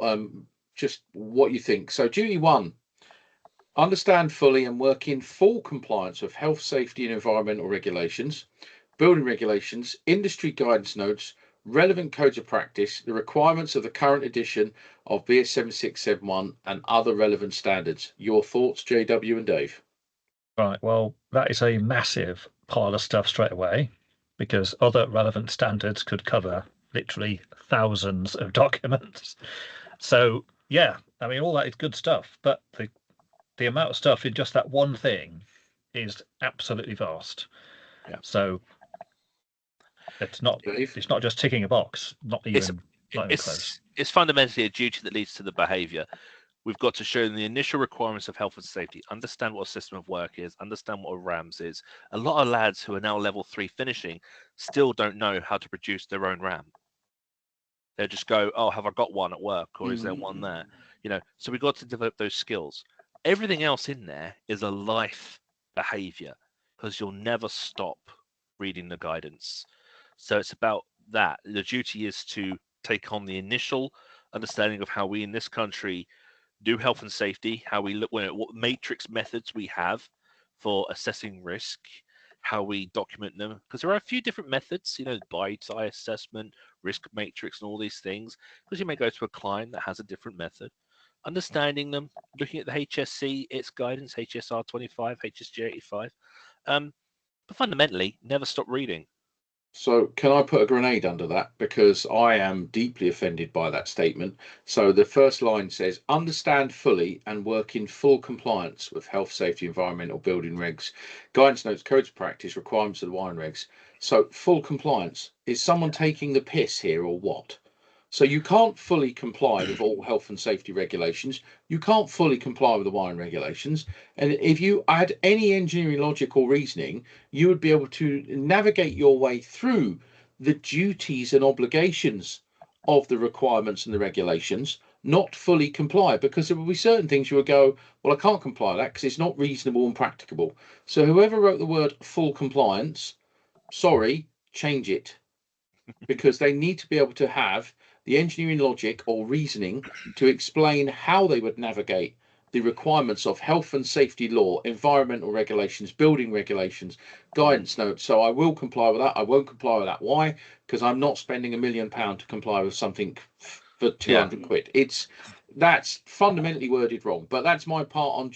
just what you think. So duty 1, understand fully and work in full compliance with health, safety and environmental regulations, building regulations, industry guidance notes, relevant codes of practice, the requirements of the current edition of BS 7671 and other relevant standards. Your thoughts, JW and Dave? Right, well, that is a massive pile of stuff straight away, because other relevant standards could cover literally thousands of documents. So, yeah, I mean, all that is good stuff, but the amount of stuff in just that one thing is absolutely vast. Yeah. So it's not just ticking a box, not even close. It's fundamentally a duty that leads to the behaviour. We've got to show them the initial requirements of health and safety, understand what a system of work is, understand what a RAMS is. A lot of lads who are now level 3 finishing still don't know how to produce their own RAM. They'll just go, oh, have I got one at work, or is there one there? So we've got to develop those skills. Everything else in there is a life behaviour, because you'll never stop reading the guidance. So it's about that. The duty is to take on the initial understanding of how we in this country do health and safety, how we look, what matrix methods we have for assessing risk, how we document them, because there are a few different methods, bite eye assessment, risk matrix, and all these things, because you may go to a client that has a different method. Understanding them, looking at the HSC, its guidance, HSR 25, HSG 85, but fundamentally, never stop reading. So can I put a grenade under that? Because I am deeply offended by that statement. So the first line says, understand fully and work in full compliance with health, safety, environmental, building regs, guidance notes, codes of practice, requirements of the wiring regs. So full compliance, is someone taking the piss here or what? So you can't fully comply with all health and safety regulations. You can't fully comply with the wiring regulations. And if you had any engineering logic or reasoning, you would be able to navigate your way through the duties and obligations of the requirements and the regulations, not fully comply, because there will be certain things you will go, well, I can't comply with that because it's not reasonable and practicable. So whoever wrote the word full compliance, sorry, change it, because they need to be able to have the engineering logic or reasoning to explain how they would navigate the requirements of health and safety law, environmental regulations, building regulations, guidance notes. So I will comply with that. I won't comply with that. Why? Because I'm not spending £1 million to comply with something for 200 quid. That's fundamentally worded wrong, but that's my part on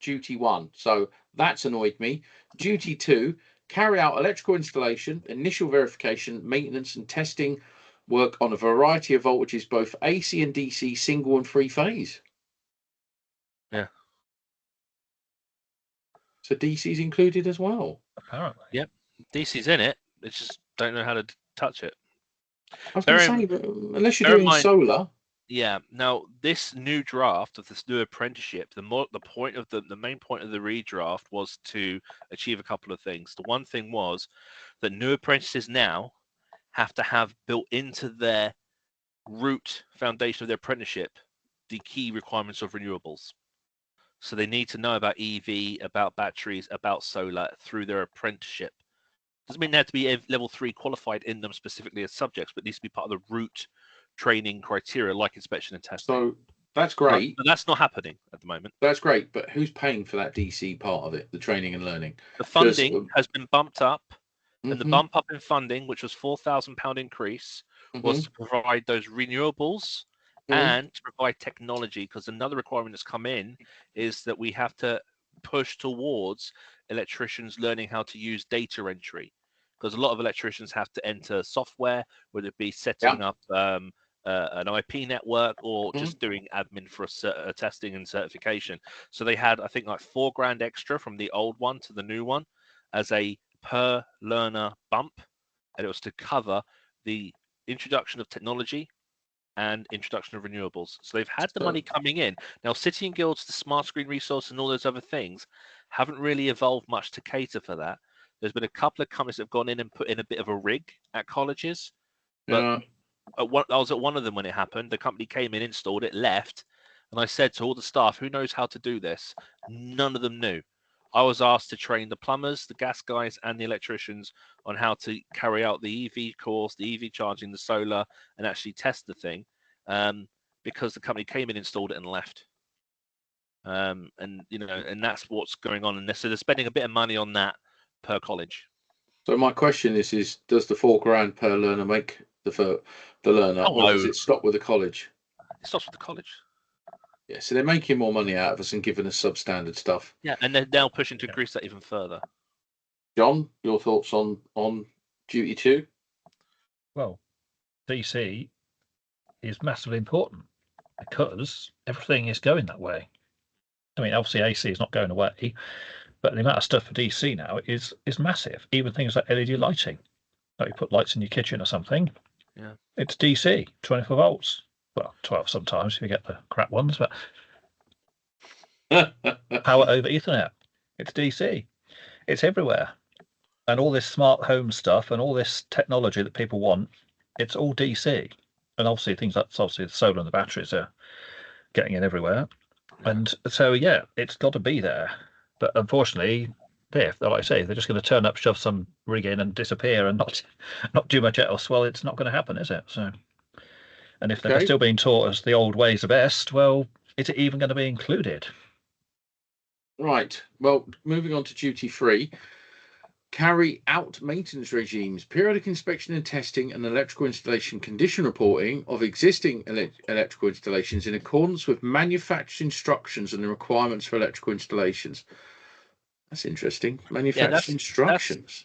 duty 1. So that's annoyed me. Duty 2, carry out electrical installation, initial verification, maintenance and testing work on a variety of voltages, both AC and DC, single and three phase. Yeah. So DC's included as well. Apparently. Yep. DC's in it. They just don't know how to touch it. I was going to say, but unless you're bear in doing mind- solar. Yeah. Now, this new draft of this new apprenticeship, the point of the main point of the redraft was to achieve a couple of things. The one thing was that new apprentices now have to have built into their root foundation of their apprenticeship the key requirements of renewables. So they need to know about EV, about batteries, about solar through their apprenticeship. Doesn't mean they have to be level 3 qualified in them specifically as subjects, but needs to be part of the root training criteria like inspection and testing. So that's great. But that's not happening at the moment. That's great, but who's paying for that DC part of it, the training and learning? The funding has been bumped up, and the bump up in funding, which was £4,000 increase, was to provide those renewables and to provide technology, because another requirement that's come in is that we have to push towards electricians learning how to use data entry, because a lot of electricians have to enter software, whether it be setting up an IP network or just doing admin for a testing and certification. So they had, I think, like £4,000 extra from the old one to the new one as a per learner bump, and it was to cover the introduction of technology and introduction of renewables. So they've had the money coming in. Now, City and Guilds, the smart screen resource and all those other things haven't really evolved much to cater for that. There's been a couple of companies that have gone in and put in a bit of a rig at colleges, but I was at one of them when it happened. The company came in, installed it, left, and I said to all the staff, who knows how to do this? None of them knew. I was asked to train the plumbers, the gas guys, and the electricians on how to carry out the EV course, the EV charging, the solar, and actually test the thing, because the company came in, installed it, and left. And that's what's going on. And so they're spending a bit of money on that per college. So my question is does the £4,000 per learner make the learner, or does it stop with the college? It stops with the college. Yeah, so they're making more money out of us and giving us substandard stuff. Yeah, and they're now pushing to increase that even further. John, your thoughts on duty 2? Well, DC is massively important because everything is going that way. I mean, obviously AC is not going away, but the amount of stuff for DC now is massive. Even things like LED lighting. Like you put lights in your kitchen or something. Yeah. It's DC, 24 volts. Well, 12 sometimes if you get the crap ones, but power over Ethernet. It's DC. It's everywhere. And all this smart home stuff and all this technology that people want, it's all DC. And obviously things like the solar and the batteries are getting in everywhere. And so, yeah, it's got to be there. But unfortunately, like I say, they're just going to turn up, shove some rig in and disappear and not do much else. Well, it's not going to happen, is it? So, and if they're still being taught as the old ways are best, well, is it even going to be included? Right. Well, moving on to duty 3. Carry out maintenance regimes, periodic inspection and testing, and electrical installation condition reporting of existing electrical installations in accordance with manufacturer's instructions and the requirements for electrical installations. That's interesting. Manufacturer's instructions.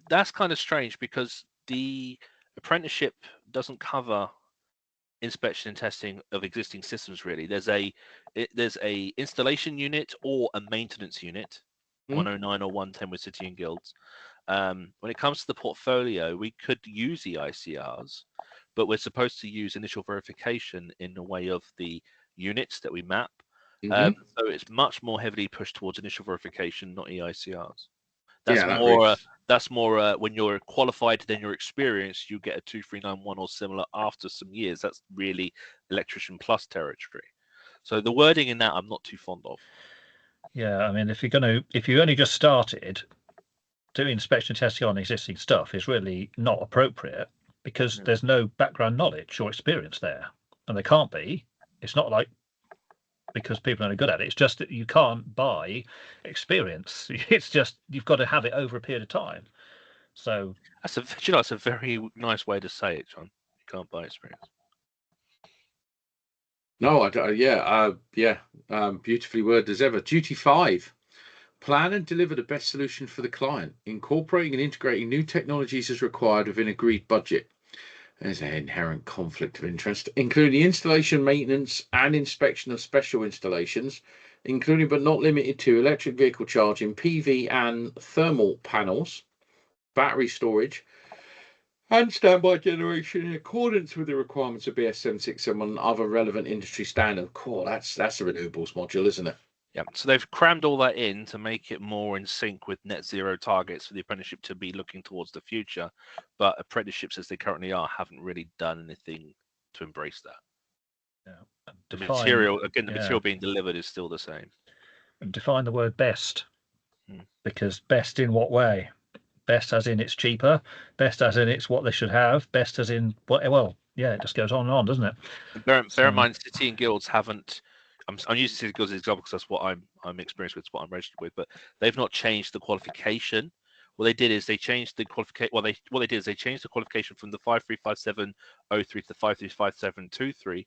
That's kind of strange because the apprenticeship doesn't cover inspection and testing of existing systems. Really, there's a installation unit or a maintenance unit, 109 or 110 with City and Guilds. When it comes to the portfolio, we could use EICRs, but we're supposed to use initial verification in the way of the units that we map. Mhm. So it's much more heavily pushed towards initial verification, not EICRs. Yeah, That's more when you're qualified, then you're experienced, you get a 2391 or similar after some years. That's really electrician plus territory. So the wording in that I'm not too fond of. Yeah, I mean, if you only just started, doing inspection testing on existing stuff is really not appropriate because there's no background knowledge or experience there, and there can't be. It's not like because people aren't good at it. It's just that you can't buy experience. It's just you've got to have it over a period of time. So That's a very nice way to say it, John. You can't buy experience. No, beautifully worded as ever. Duty 5. Plan and deliver the best solution for the client, incorporating and integrating new technologies as required within agreed budget. There's an inherent conflict of interest, including the installation, maintenance, and inspection of special installations, including but not limited to electric vehicle charging, PV and thermal panels, battery storage, and standby generation in accordance with the requirements of BS 7671 and other relevant industry standard. Cool, that's the renewables module, isn't it? Yeah, so they've crammed all that in to make it more in sync with net zero targets for the apprenticeship to be looking towards the future. But apprenticeships, as they currently are, haven't really done anything to embrace that. yeah, The material being delivered is still the same. And define the word best, Hmm. because best in what way? Best as in it's cheaper, best as in it's what they should have, best as in what? Well, yeah, it just goes on and on, doesn't it? Bear in mind, city and guilds haven't. I'm using city and guilds as an example because that's what I'm experienced with, it's what I'm registered with. But they've not changed the qualification. What they did is they changed the qualification. What they did is they changed the qualification from the 535703 to the 535723.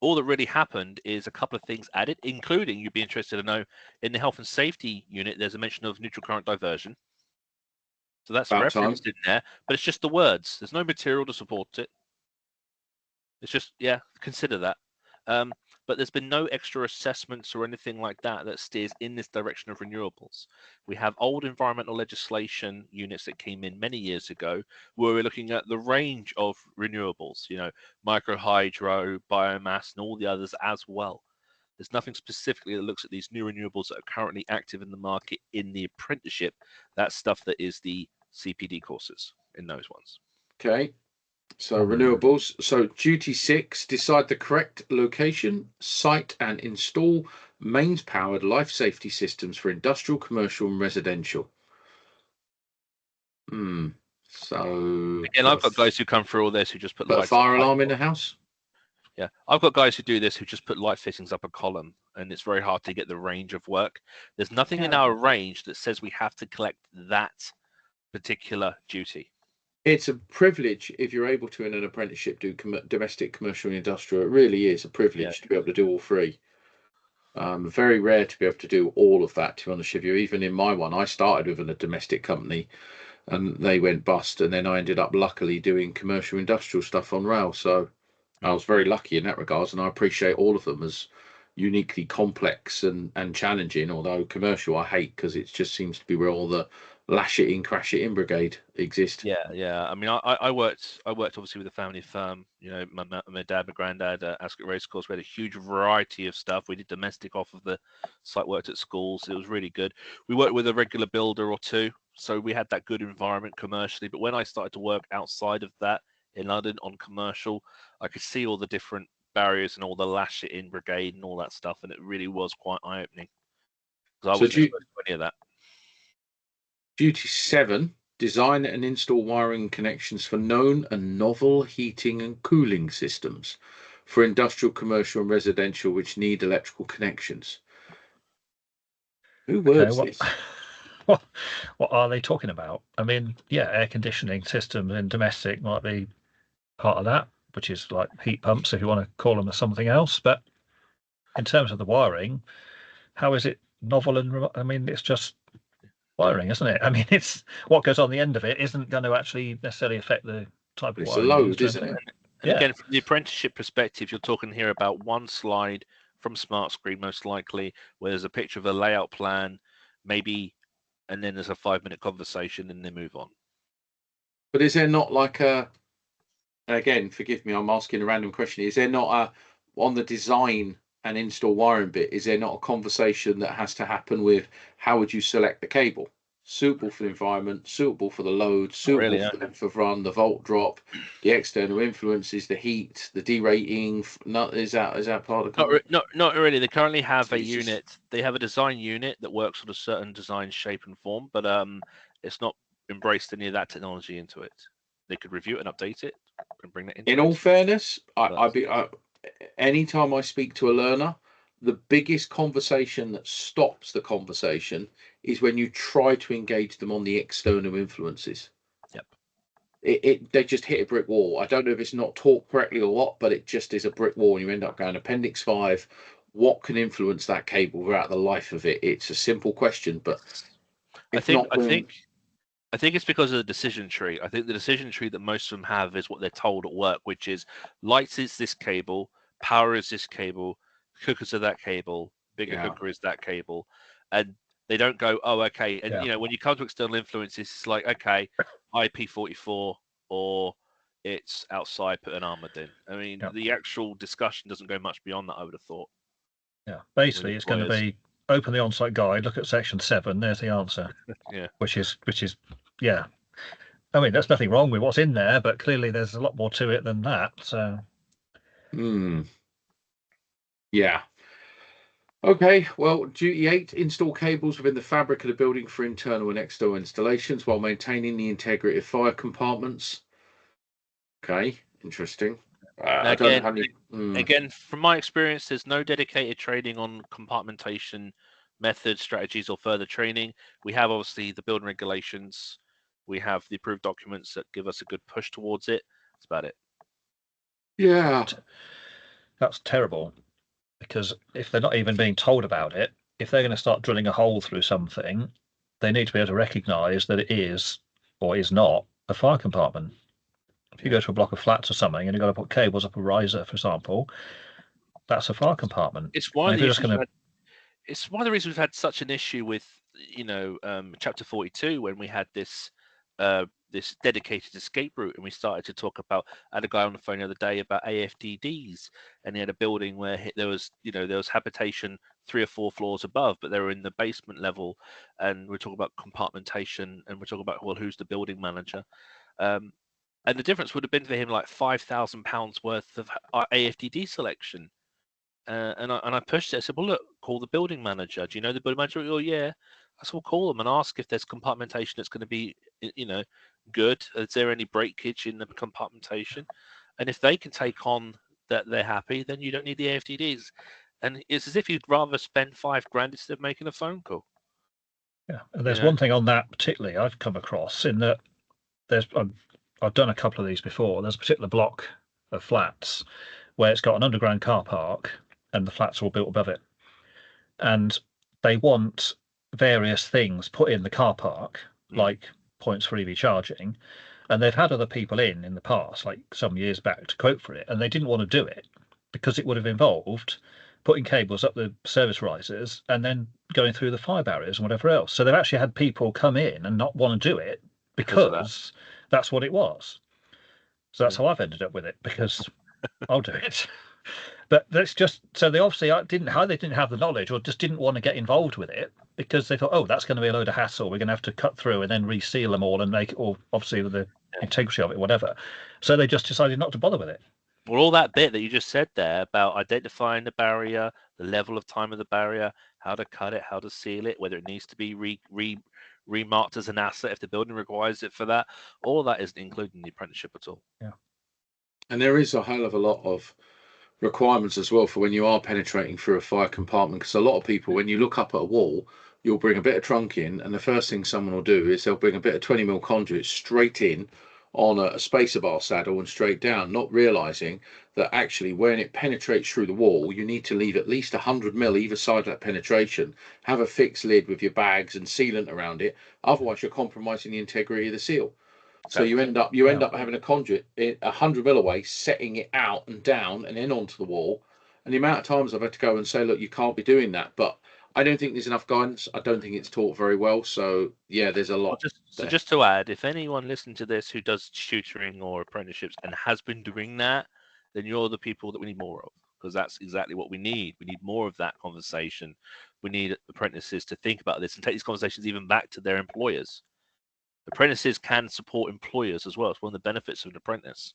All that really happened is a couple of things added, including, you'd be interested to know, in the health and safety unit, there's a mention of neutral current diversion. So that's referenced in there, but it's just the words. There's no material to support it. It's just, yeah, consider that. But there's been no extra assessments or anything like that steers in this direction of renewables. We have old environmental legislation units that came in many years ago where we're looking at the range of renewables, micro hydro, biomass, and all the others as well. There's nothing specifically that looks at these new renewables that are currently active in the market in the apprenticeship. That's stuff that is the CPD courses in those ones. Okay. So renewables. So duty 6, decide the correct location, site, and install mains-powered life safety systems for industrial, commercial, and residential. So again, I've got guys who come through all this who just put a fire alarm in the house. Yeah, I've got guys who do this who just put light fittings up a column, and it's very hard to get the range of work. There's nothing in our range that says we have to collect that particular duty. It's a privilege if you're able to, in an apprenticeship, do domestic, commercial, and industrial. It really is a privilege to be able to do all three. Very rare to be able to do all of that, to be honest with you. Even in my one, I started with a domestic company and they went bust, and then I ended up luckily doing commercial industrial stuff on rail. So I was very lucky in that regards, and I appreciate all of them as uniquely complex and challenging. Although commercial I hate because it just seems to be where all the lash it in, crash it in brigade exist. Yeah. I mean, I worked obviously with a family firm. My dad, my granddad, Ascot Racecourse. We had a huge variety of stuff. We did domestic off of the site, worked at schools. It was really good. We worked with a regular builder or two, so we had that good environment commercially. But when I started to work outside of that in London on commercial, I could see all the different barriers and all the lash it in brigade and all that stuff, and it really was quite eye opening because I wasn't exposed to any of that. Duty 7, design and install wiring connections for known and novel heating and cooling systems for industrial, commercial, and residential which need electrical connections. Who words this? What are they talking about? I mean, yeah, air conditioning systems in domestic might be part of that, which is like heat pumps, if you want to call them something else. But in terms of the wiring, how is it novel and I mean, it's just wiring, isn't it? I mean, it's what goes on the end of it isn't going to actually necessarily affect the type of wiring. It's a load, isn't it? And again, from the apprenticeship perspective, you're talking here about one slide from Smart Screen, most likely, where there's a picture of a layout plan, maybe and then there's a 5-minute conversation, and they move on. But is there not like a, again, forgive me, I'm asking a random question. Is there not a, on the design and install wiring bit, is there not a conversation that has to happen with how would you select the cable? Suitable for the environment, suitable for the load, suitable really, for the length of run, the volt drop, the external influences, the heat, the derating. Is that part of the not really. They currently have a It's just- unit. They have a design unit that works on a certain design shape and form, but it's not embraced any of that technology into it. They could review it and update it and bring that into In all it. fairness, anytime I speak to a learner, the biggest conversation that stops the conversation is when you try to engage them on the external influences. Yep. They just hit a brick wall. I don't know if it's not taught correctly or what, but it just is a brick wall, and you end up going Appendix 5. What can influence that cable throughout the life of it? It's a simple question, but I think it's because of the decision tree. I think the decision tree that most of them have is what they're told at work, which is lights is this cable, power is this cable, cookers are that cable, bigger cooker is that cable, and they don't go, oh, okay. And you know, when you come to external influences, it's like, okay, IP44 or it's outside, put an armored in. I mean, the actual discussion doesn't go much beyond that, I would have thought. Yeah, basically, it's going to be open the on-site guide, look at section 7. There's the answer. Yeah, which is yeah. I mean, there's nothing wrong with what's in there, but clearly there's a lot more to it than that. So, yeah. Okay, well, duty 8, install cables within the fabric of the building for internal and external installations while maintaining the integrity of fire compartments. Okay, interesting. Again, from my experience, there's no dedicated training on compartmentation methods, strategies, or further training. We have obviously the building regulations. We have the approved documents that give us a good push towards it. That's about it. Yeah. That's terrible, because if they're not even being told about it, if they're going to start drilling a hole through something, they need to be able to recognise that it is or is not a fire compartment. If you go to a block of flats or something and you've got to put cables up a riser, for example, that's a fire compartment. It's one of the it's one of the reasons we've had such an issue with, you know, chapter 42 when we had this this dedicated escape route, and we started to talk about. I had a guy on the phone the other day about AFDDs, and he had a building where there was habitation 3 or 4 floors above, but they were in the basement level, and we're talking about compartmentation, and we're talking about, well, who's the building manager, and the difference would have been for him like £5,000 worth of AFDD selection. And I pushed it. I said, well, look, call the building manager. Do you know the building manager? Oh, yeah. I said, well, call them and ask if there's compartmentation that's going to be, good. Is there any breakage in the compartmentation? And if they can take on that they're happy, then you don't need the AFDDs. And it's as if you'd rather spend $5,000 instead of making a phone call. Yeah, and there's one thing on that particularly I've come across in that I've done a couple of these before. There's a particular block of flats where it's got an underground car park and the flats are all built above it. And they want various things put in the car park, like points for EV charging. And they've had other people in the past, like some years back, to quote for it. And they didn't want to do it because it would have involved putting cables up the service risers and then going through the fire barriers and whatever else. So they've actually had people come in and not want to do it because that's what it was. So that's how I've ended up with it, because I'll do it. But that's just so they obviously didn't have the knowledge, or just didn't want to get involved with it because they thought, oh, that's going to be a load of hassle. We're going to have to cut through and then reseal them all and make it all, obviously, with the integrity of it, whatever. So they just decided not to bother with it. Well, all that bit that you just said there about identifying the barrier, the level of time of the barrier, how to cut it, how to seal it, whether it needs to be remarked as an asset if the building requires it for that, all that isn't included in the apprenticeship at all. Yeah. And there is a hell of a lot of requirements as well for when you are penetrating through a fire compartment, because a lot of people, when you look up at a wall, you'll bring a bit of trunk in, and the first thing someone will do is they'll bring a bit of 20mm conduit straight in on a spacer bar saddle and straight down, not realizing that actually when it penetrates through the wall, you need to leave at least 100mm either side of that penetration, have a fixed lid with your bags and sealant around it, otherwise you're compromising the integrity of the seal. So you end up having a conduit 100mm away, setting it out and down and then onto the wall. And the amount of times I've had to go and say, look, you can't be doing that. But I don't think there's enough guidance. I don't think it's taught very well. So yeah, there's a lot. So just to add, if anyone listening to this who does tutoring or apprenticeships and has been doing that, then you're the people that we need more of, because that's exactly what we need. We need more of that conversation. We need apprentices to think about this and take these conversations even back to their employers. Apprentices can support employers as well. It's one of the benefits of an apprentice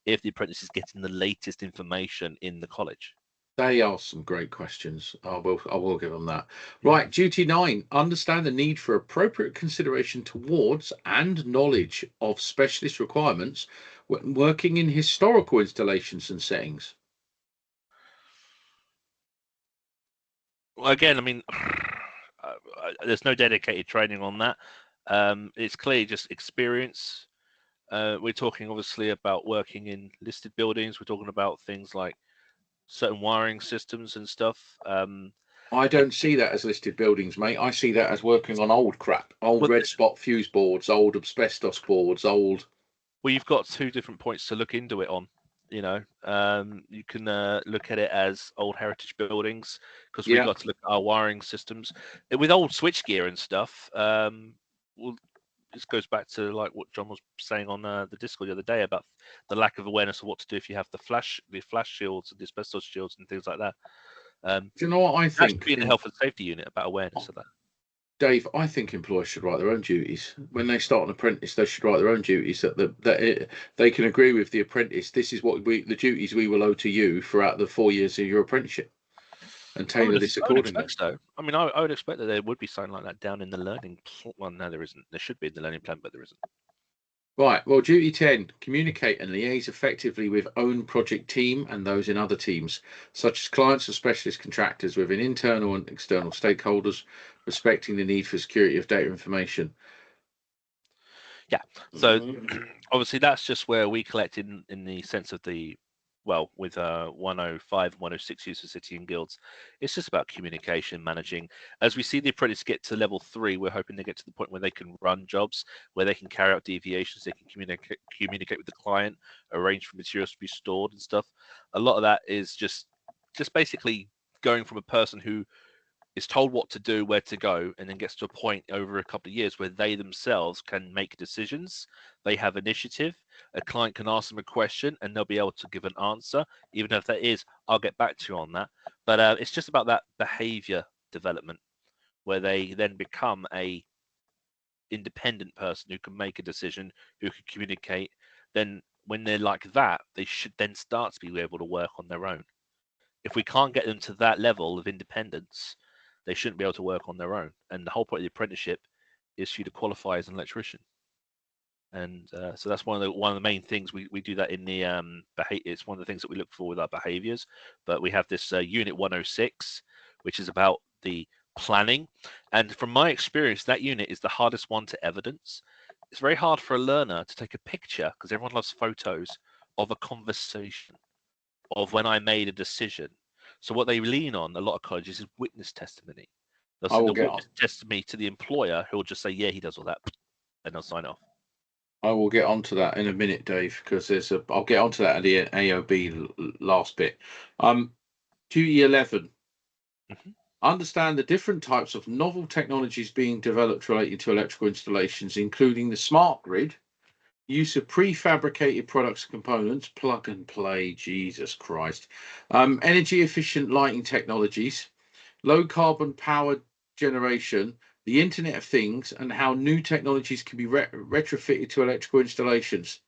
if the apprentice is getting the latest information in the college. They are some great questions. I will give them that. Right, duty 9. Understand the need for appropriate consideration towards and knowledge of specialist requirements when working in historical installations and settings. Well, again, I mean, there's no dedicated training on that. It's clearly just experience. We're talking obviously about working in listed buildings. We're talking about things like certain wiring systems and stuff. I don't see that as listed buildings, mate. I see that as working on old crap, old red spot fuse boards, old asbestos boards, old. Well, you've got two different points to look into it on. You can look at it as old heritage buildings, because we've got to look at our wiring systems with old switchgear and stuff. Well, this goes back to like what John was saying on the Discord the other day about the lack of awareness of what to do if you have the flash shields and the asbestos shields and things like that. Do you know what I think? That should be in the health and safety unit about awareness of that. Dave, I think employers should write their own duties. When they start an apprentice, they should write their own duties that they can agree with the apprentice. This is what the duties we will owe to you throughout the 4 years of your apprenticeship, and tailor this accordingly. So, I mean, I would expect that there would be something like that down in the learning. Well, no, there isn't. There should be in the learning plan, but there isn't. Right. Well, duty 10, communicate and liaise effectively with own project team and those in other teams, such as clients and specialist contractors within internal and external stakeholders, respecting the need for security of data information. Yeah. So obviously that's just where we collect in the sense of the, well, with 105 and 106 use of city and guilds, it's just about communication, managing. As we see the apprentice get to level 3, we're hoping they get to the point where they can run jobs, where they can carry out deviations, they can communicate with the client, arrange for materials to be stored and stuff. A lot of that is just basically going from a person who is told what to do, where to go, and then gets to a point over a couple of years where they themselves can make decisions. They have initiative. A client can ask them a question and they'll be able to give an answer, even if that is, I'll get back to you on that. But it's just about that behavior development where they then become a independent person who can make a decision, who can communicate. Then when they're like that, they should then start to be able to work on their own. If we can't get them to that level of independence, they shouldn't be able to work on their own. And the whole point of the apprenticeship is for you to qualify as an electrician. And so that's one of the main things we do that in the it's one of the things that we look for with our behaviors. But we have this unit 106, which is about the planning. And from my experience, that unit is the hardest one to evidence. It's very hard for a learner to take a picture, because everyone loves photos of a conversation, of when I made a decision. So what they lean on, a lot of colleges, is witness testimony. They'll send a witness testimony to the employer, who will just say, yeah, he does all that, and they'll sign off. I will get onto that in a minute, Dave, because I'll get onto that at the AOB last bit. Duty 11. Understand the different types of novel technologies being developed related to electrical installations, including the smart grid, use of prefabricated products and components, plug and play, Jesus Christ, energy efficient lighting technologies, low carbon power generation, the Internet of Things, and how new technologies can be retrofitted to electrical installations.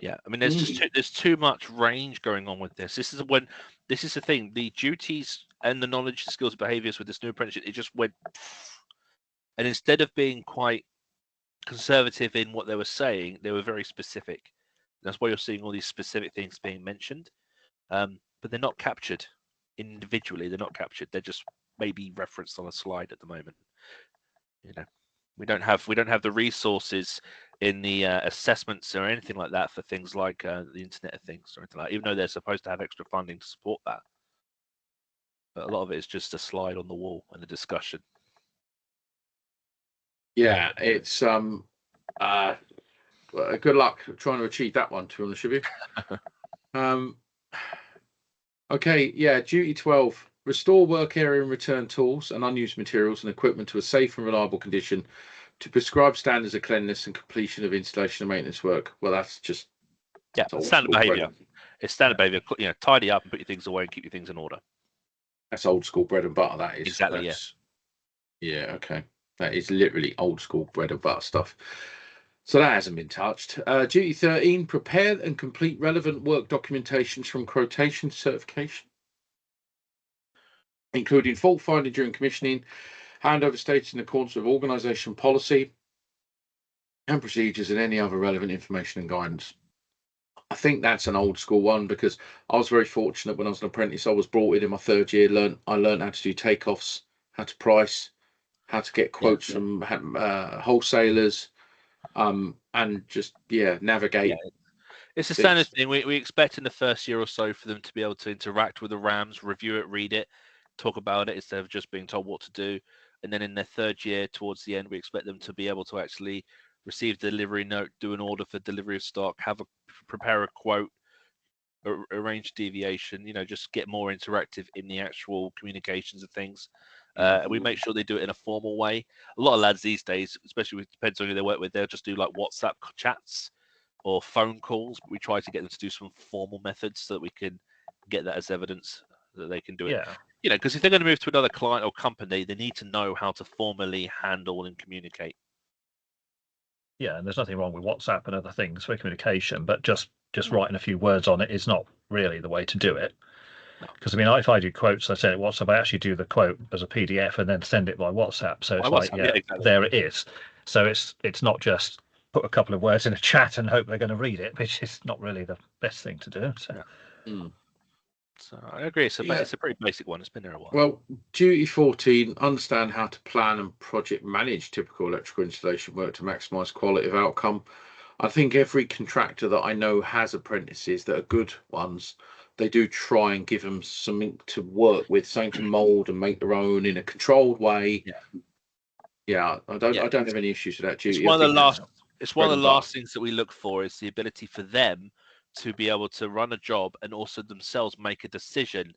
Yeah, I mean, there's too much range going on with this. This is the thing. The duties and the knowledge, skills, and behaviors with this new apprenticeship, it just went. And instead of being quite conservative in what they were saying, they were very specific. That's why you're seeing all these specific things being mentioned, but they're not captured individually. They're not captured. They're just maybe referenced on a slide at the moment. We don't have the resources in the assessments or anything like that for things like the Internet of Things or anything like that, even though they're supposed to have extra funding to support that. But a lot of it is just a slide on the wall and a discussion. Yeah, it's good luck trying to achieve that one, to be honest with you. Okay, yeah, duty 12. Restore work area and return tools and unused materials and equipment to a safe and reliable condition. To prescribe standards of cleanliness and completion of installation and maintenance work. Well, that's just standard behaviour. It's standard behaviour. You know, tidy up and put your things away and keep your things in order. That's old school bread and butter. That is exactly. Yeah. Okay. That is literally old school bread and butter stuff. So that hasn't been touched. Duty 13: prepare and complete relevant work documentations from quotation certification, including fault finding during commissioning, handover status in accordance with organisation policy and procedures, and any other relevant information and guidance. I think that's an old school one, because I was very fortunate when I was an apprentice. I was brought in my third year. I learned how to do takeoffs, how to price, how to get quotes from wholesalers, and just navigate. Yeah. It's a standard thing. We expect in the first year or so for them to be able to interact with the RAMs, review it, read it, talk about it, instead of just being told what to do. And then in their third year, towards the end, we expect them to be able to actually receive the delivery note, do an order for delivery of stock, prepare a quote, arrange deviation, just get more interactive in the actual communications of things. And we make sure they do it in a formal way. A lot of lads these days, especially depends on who they work with, they'll just do like WhatsApp chats or phone calls. But we try to get them to do some formal methods so that we can get that as evidence that they can do it. Because if they're going to move to another client or company, they need to know how to formally handle and communicate. Yeah, and there's nothing wrong with WhatsApp and other things for communication, but just writing a few words on it is not really the way to do it. Because I mean, if I do quotes, I send it WhatsApp. I actually do the quote as a PDF and then send it by WhatsApp. So it's exactly. There it is. So it's not just put a couple of words in a chat and hope they're going to read it, which is not really the best thing to do. So. So I agree. It's a pretty basic one. It's been there a while. Well, duty 14: understand how to plan and project manage typical electrical installation work to maximise quality of outcome. I think every contractor that I know has apprentices that are good ones. They do try and give them something to work with, something to mould and make their own in a controlled way. I don't have any issues with that duty. It's one of the last things that we look for, is the ability for them to be able to run a job and also themselves make a decision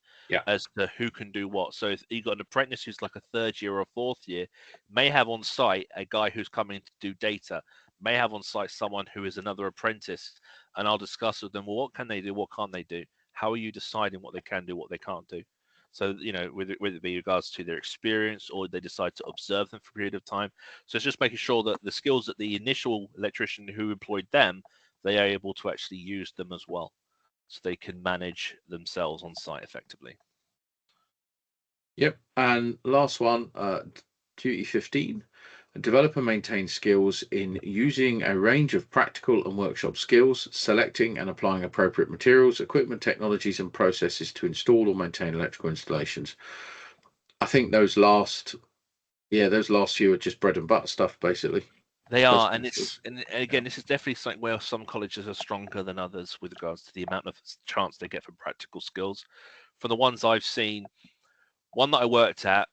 as to who can do what. So if you've got an apprentice who's like a third year or a fourth year, may have on site a guy who's coming to do data, may have on site someone who is another apprentice, and I'll discuss with them, well, what can they do, what can't they do? How are you deciding what they can do, what they can't do? So, whether it be regards to their experience or they decide to observe them for a period of time. So it's just making sure that the skills that the initial electrician who employed them, they are able to actually use them as well, so they can manage themselves on site effectively. Yep. And last one, duty 15: develop and maintain skills in using a range of practical and workshop skills, selecting and applying appropriate materials, equipment, technologies, and processes to install or maintain electrical installations. I think those last few are just bread and butter stuff, basically. They are, and again, this is definitely something where some colleges are stronger than others with regards to the amount of chance they get for practical skills. For the ones I've seen, one that I worked at,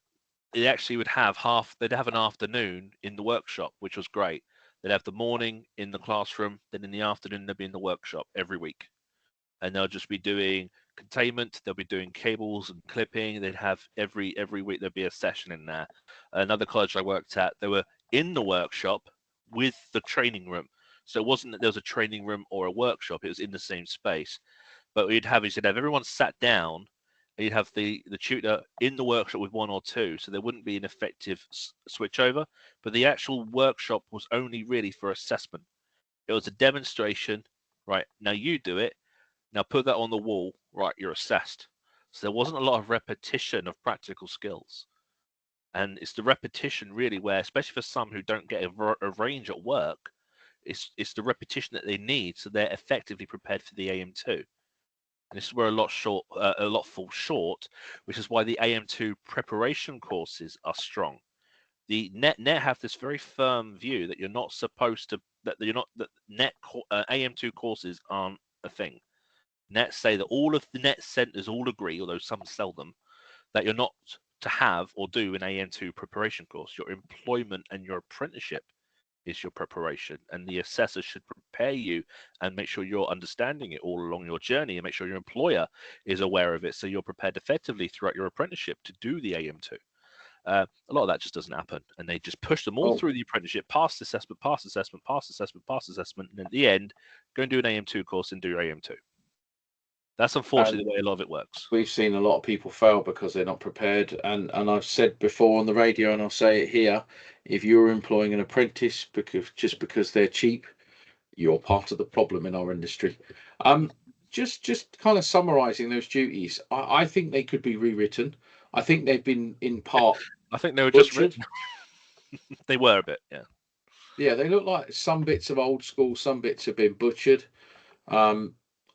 it actually would have they'd have an afternoon in the workshop, which was great. They'd have the morning in the classroom, then in the afternoon they'd be in the workshop every week. And they'll just be doing containment, they'll be doing cables and clipping. They'd have every week there'd be a session in there. Another college I worked at, they were in the workshop with the training room. So it wasn't that there was a training room or a workshop, it was in the same space. But you'd have everyone sat down, and you'd have the tutor in the workshop with one or two, so there wouldn't be an effective switchover. But the actual workshop was only really for assessment. It was a demonstration. Right, now you do it. Now put that on the wall. Right, you're assessed. So there wasn't a lot of repetition of practical skills. And it's the repetition really where, especially for some who don't get a range at work, it's the repetition that they need so they're effectively prepared for the AM2. And this is where a lot fall short, which is why the AM2 preparation courses are strong. The net have this very firm view that you're not supposed to, that AM2 courses aren't a thing. Net say that all of the net centers all agree, although some sell them, that you're not to have or do an AM2 preparation course. Your employment and your apprenticeship is your preparation, and the assessor should prepare you and make sure you're understanding it all along your journey, and make sure your employer is aware of it, so you're prepared effectively throughout your apprenticeship to do the AM2. A lot of that just doesn't happen, and they just push them all through the apprenticeship, pass assessment, pass assessment, pass assessment, pass assessment, and at the end, go and do an AM2 course and do your AM2. That's unfortunately the way a lot of it works. We've seen a lot of people fail because they're not prepared, and I've said before on the radio, and I'll say it here: if you're employing an apprentice because they're cheap, you're part of the problem in our industry. Just kind of summarising those duties, I think they could be rewritten. I think they've been in part. I think they were just butchered. They were a bit, yeah. Yeah, they look like some bits of old school, some bits have been butchered.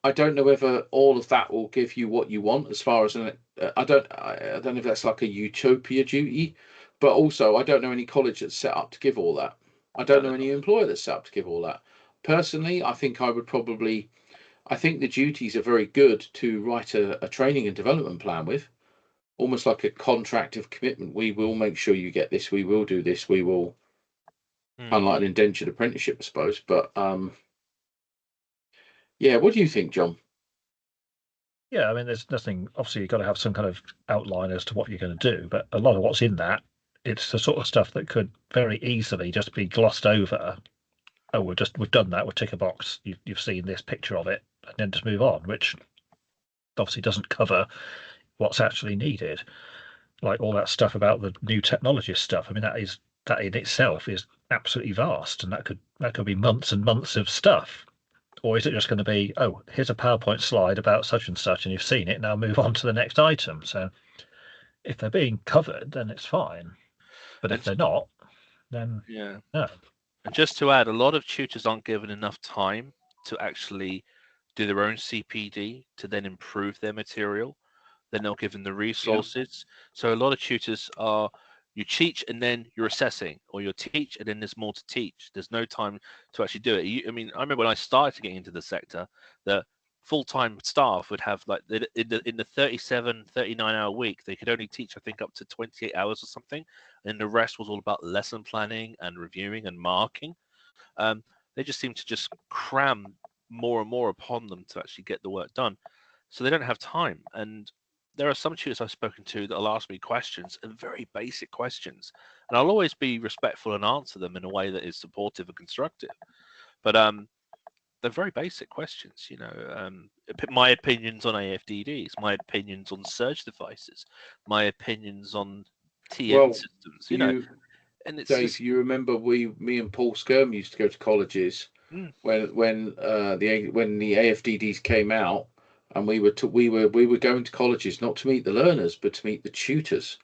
I don't know whether all of that will give you what you want as far as I don't know if that's like a utopia duty, but also I don't know any college that's set up to give all that. I don't know any employer that's set up to give all that. Personally, I think I think the duties are very good to write a training and development plan with, almost like a contract of commitment. We will make sure you get this. We will do this. We will, unlike an indentured apprenticeship, I suppose. But yeah, what do you think, John? Yeah, I mean, there's nothing. Obviously, you've got to have some kind of outline as to what you're going to do, but a lot of what's in that, it's the sort of stuff that could very easily just be glossed over. Oh, we've done that. We'll tick a box. You've seen this picture of it, and then just move on, which obviously doesn't cover what's actually needed. Like all that stuff about the new technology stuff. I mean, that in itself is absolutely vast, and that could be months and months of stuff. Or is it just going to be, oh, here's a PowerPoint slide about such and such, and you've seen it, now move on to the next item? So if they're being covered, then it's fine. But if they're not, then no. And just to add, a lot of tutors aren't given enough time to actually do their own CPD to then improve their material. They're not given the resources. So a lot of tutors you teach and then you're assessing, or you teach and then there's more to teach. There's no time to actually do it. I mean, I remember when I started getting into the sector, the full-time staff would have like in the 37, 39-hour week, they could only teach, I think, up to 28 hours or something. And the rest was all about lesson planning and reviewing and marking. They just seem to just cram more and more upon them to actually get the work done. So they don't have time. And there are some tutors I've spoken to that will ask me questions, and very basic questions, and I'll always be respectful and answer them in a way that is supportive and constructive. But they're very basic questions, you know. My opinions on AFDDs, my opinions on surge devices, my opinions on TM systems, you know. And it's Dave, you remember me and Paul Skirm used to go to colleges when the AFDDs came out. And we were going to colleges not to meet the learners, but to meet the tutors,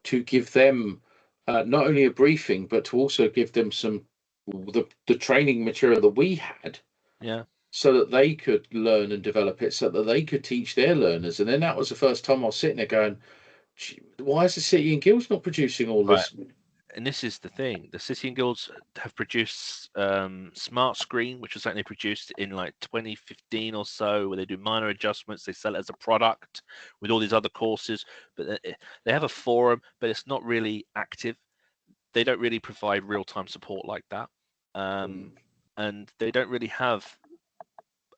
to give them not only a briefing, but to also give them the training material that we had, so that they could learn and develop it, so that they could teach their learners. And then that was the first time I was sitting there going, why is the City and Guilds not producing all this? And this is the thing: the City and Guilds have produced Smart Screen, which was something they produced in like 2015 or so, where they do minor adjustments. They sell it as a product with all these other courses, but they have a forum, but it's not really active. They don't really provide real-time support like that, and they don't really have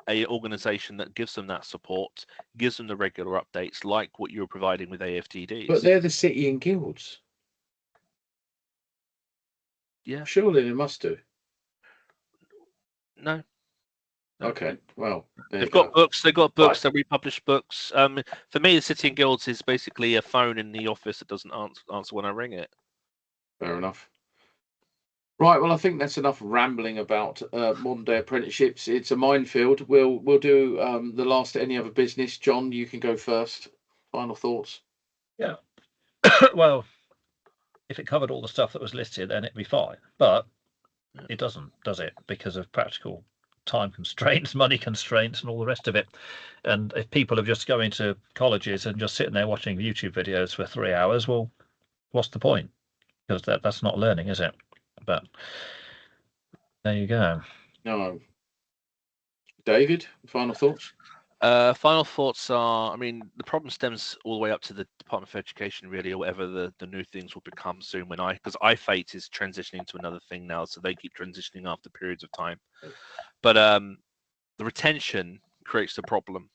a organization that gives them that support, gives them the regular updates like what you're providing with AFTDs. But they're the City and Guilds. Yeah. Surely they must do. No. Okay. Well, they've got books. They've got books. They republish books. For me, the City and Guilds is basically a phone in the office that doesn't answer when I ring it. Fair enough. Right. Well, I think that's enough rambling about modern day apprenticeships. It's a minefield. We'll do the last any other business. John, you can go first. Final thoughts. Yeah. Well, if it covered all the stuff that was listed, then it'd be fine. But it doesn't, does it? Because of practical time constraints, money constraints, and all the rest of it. And if people are just going to colleges and just sitting there watching YouTube videos for 3 hours, well, what's the point? Because that's not learning, is it? But there you go. No. David, final thoughts? Final thoughts are, I mean, the problem stems all the way up to the Department of Education, really, or whatever the new things will become soon. Because iFate is transitioning to another thing now, so they keep transitioning after periods of time. But the retention creates the problem,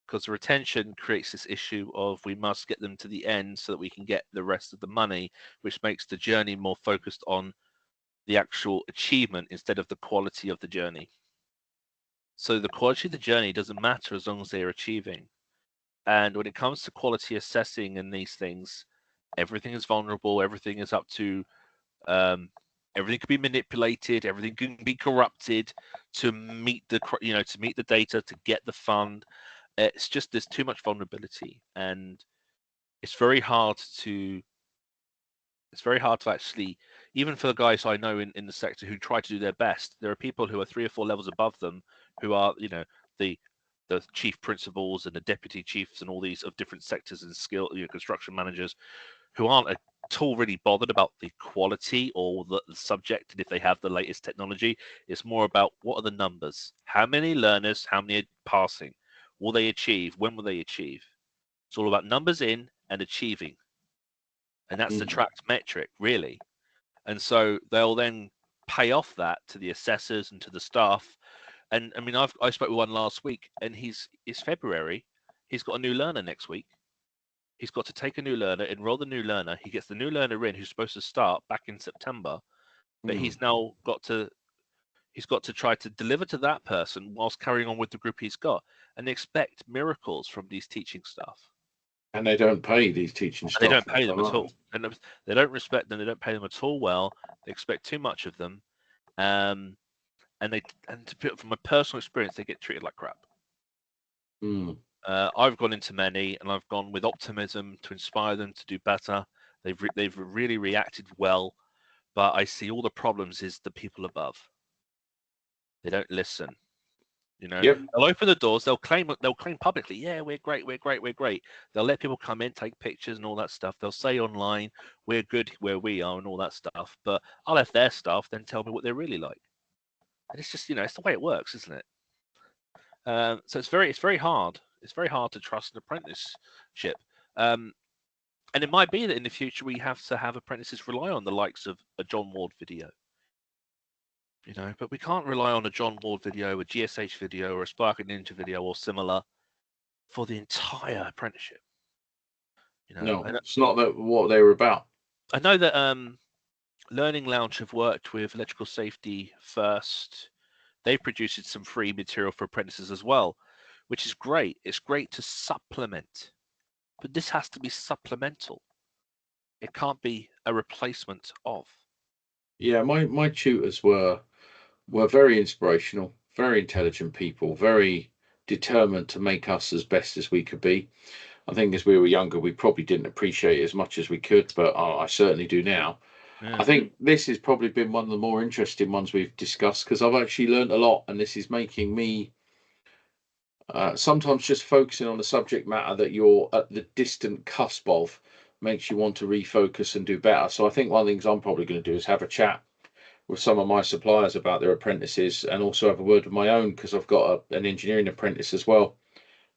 because the retention creates this issue of we must get them to the end so that we can get the rest of the money, which makes the journey more focused on the actual achievement instead of the quality of the journey. So the quality of the journey doesn't matter as long as they're achieving. And when it comes to quality assessing and these things, everything is vulnerable. Everything is up to, everything can be manipulated. Everything can be corrupted to meet the, to meet the data, to get the fund. It's just, there's too much vulnerability, and it's very hard to actually, even for the guys I know in the sector who try to do their best, there are people who are 3 or 4 levels above them who are, the chief principals and the deputy chiefs and all these of different sectors and skill, construction managers, who aren't at all really bothered about the quality or the subject, and if they have the latest technology. It's more about what are the numbers, how many learners, how many are passing, will they achieve, when will they achieve. It's all about numbers in and achieving, and that's the tracked metric, really. And so they'll then pay off that to the assessors and to the staff. And I mean, I spoke with one last week, and it's February. He's got a new learner next week. He's got to take a new learner, enroll the new learner. He gets the new learner in, who's supposed to start back in September, but he's now got to try to deliver to that person whilst carrying on with the group he's got, and they expect miracles from these teaching staff. And they don't pay these teaching staff. They don't pay them at all. And they don't respect them. They don't pay them at all well. They expect too much of them. And to put from my personal experience, they get treated like crap. I've gone into many, and I've gone with optimism to inspire them to do better. They've really reacted well, but I see all the problems is the people above. They don't listen. They'll open the doors. They'll claim publicly, yeah, we're great. They'll let people come in, take pictures and all that stuff. They'll say online, we're good where we are and all that stuff. But I'll have their staff then tell me what they're really like. And it's just, it's the way it works, isn't it? So it's very hard. It's very hard to trust an apprenticeship. And it might be that in the future we have to have apprentices rely on the likes of a John Ward video. But we can't rely on a John Ward video, a GSH video, or a Spark and Ninja video or similar for the entire apprenticeship. No, it's not what they were about. I know that Learning Lounge have worked with Electrical Safety First. They've produced some free material for apprentices as well, which is great. It's great to supplement, but this has to be supplemental. It can't be a replacement of. Yeah, my tutors were very inspirational, very intelligent people, very determined to make us as best as we could be. I think as we were younger, we probably didn't appreciate it as much as we could, but I certainly do now. Yeah. I think this has probably been one of the more interesting ones we've discussed, because I've actually learned a lot, and this is making me sometimes just focusing on the subject matter that you're at the distant cusp of makes you want to refocus and do better. So I think one of the things I'm probably going to do is have a chat with some of my suppliers about their apprentices, and also have a word with my own, because I've got an engineering apprentice as well.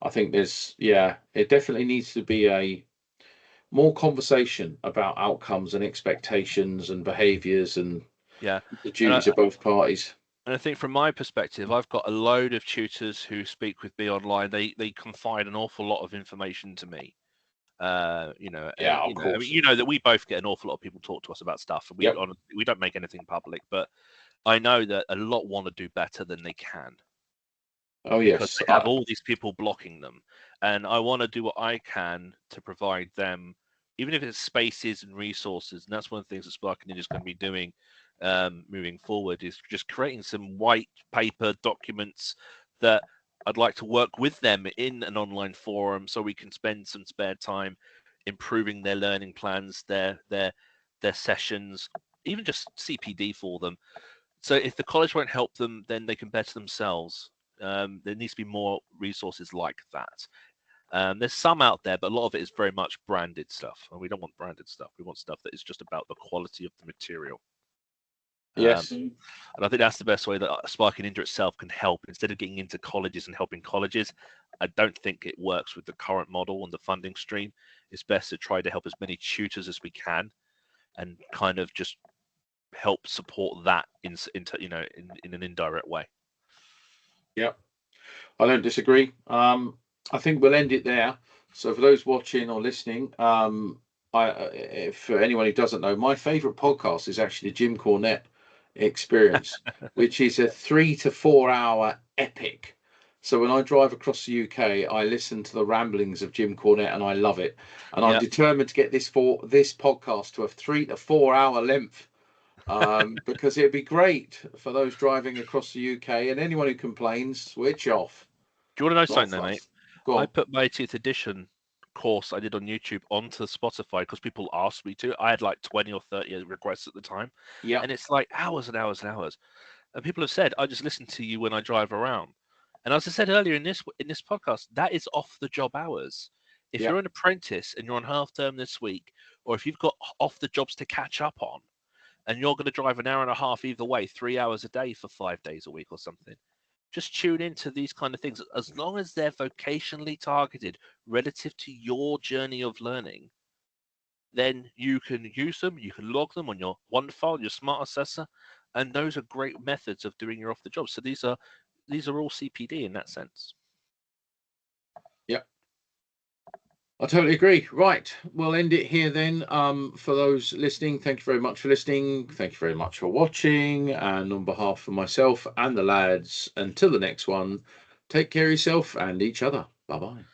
I think it definitely needs to be a more conversation about outcomes and expectations and behaviours and the duties of both parties. And I think from my perspective, I've got a load of tutors who speak with me online. They confide an awful lot of information to me. Of course. I mean, that we both get an awful lot of people talk to us about stuff, and we don't make anything public. But I know that a lot want to do better than they can. Oh yes, because they have all these people blocking them, and I want to do what I can to provide them, even if it's spaces and resources. And that's one of the things that Spark and Ninja is going to be doing moving forward, is just creating some white paper documents that I'd like to work with them in an online forum, so we can spend some spare time improving their learning plans, their sessions, even just CPD for them. So if the college won't help them, then they can better themselves. There needs to be more resources like that. There's some out there, but a lot of it is very much branded stuff, and we don't want branded stuff. We want stuff that is just about the quality of the material. Yes. And I think that's the best way that Sparking Ninja itself can help. Instead of getting into colleges and helping colleges, I don't think it works with the current model and the funding stream. It's best to try to help as many tutors as we can, and kind of just help support that in an indirect way. Yeah, I don't disagree. I think we'll end it there. So for those watching or listening, for anyone who doesn't know, my favourite podcast is actually the Jim Cornette Experience, which is a 3 to 4 hour epic. So when I drive across the UK, I listen to the ramblings of Jim Cornette, and I love it. And I'm determined to get this podcast to a 3 to 4 hour length, because it'd be great for those driving across the UK, and anyone who complains, switch off. Do you want to know something, though, mate? Go on. I put my 10th edition course I did on YouTube onto Spotify because people asked me to. I had like 20 or 30 requests at the time. Yeah. And it's like hours and hours and hours. And people have said, I just listen to you when I drive around. And as I said earlier in this podcast, that is off the job hours. If you're an apprentice and you're on half term this week, or if you've got off the jobs to catch up on, and you're going to drive an hour and a half either way, 3 hours a day for 5 days a week or something, just tune into these kind of things. As long as they're vocationally targeted relative to your journey of learning, then you can use them, you can log them on your OneFile, your Smart Assessor, and those are great methods of doing your off the job. So these are all CPD in that sense. Yep. I totally agree. Right, we'll end it here then. For those listening, thank you very much for listening. Thank you very much for watching. And on behalf of myself and the lads, until the next one, take care of yourself and each other. Bye-bye.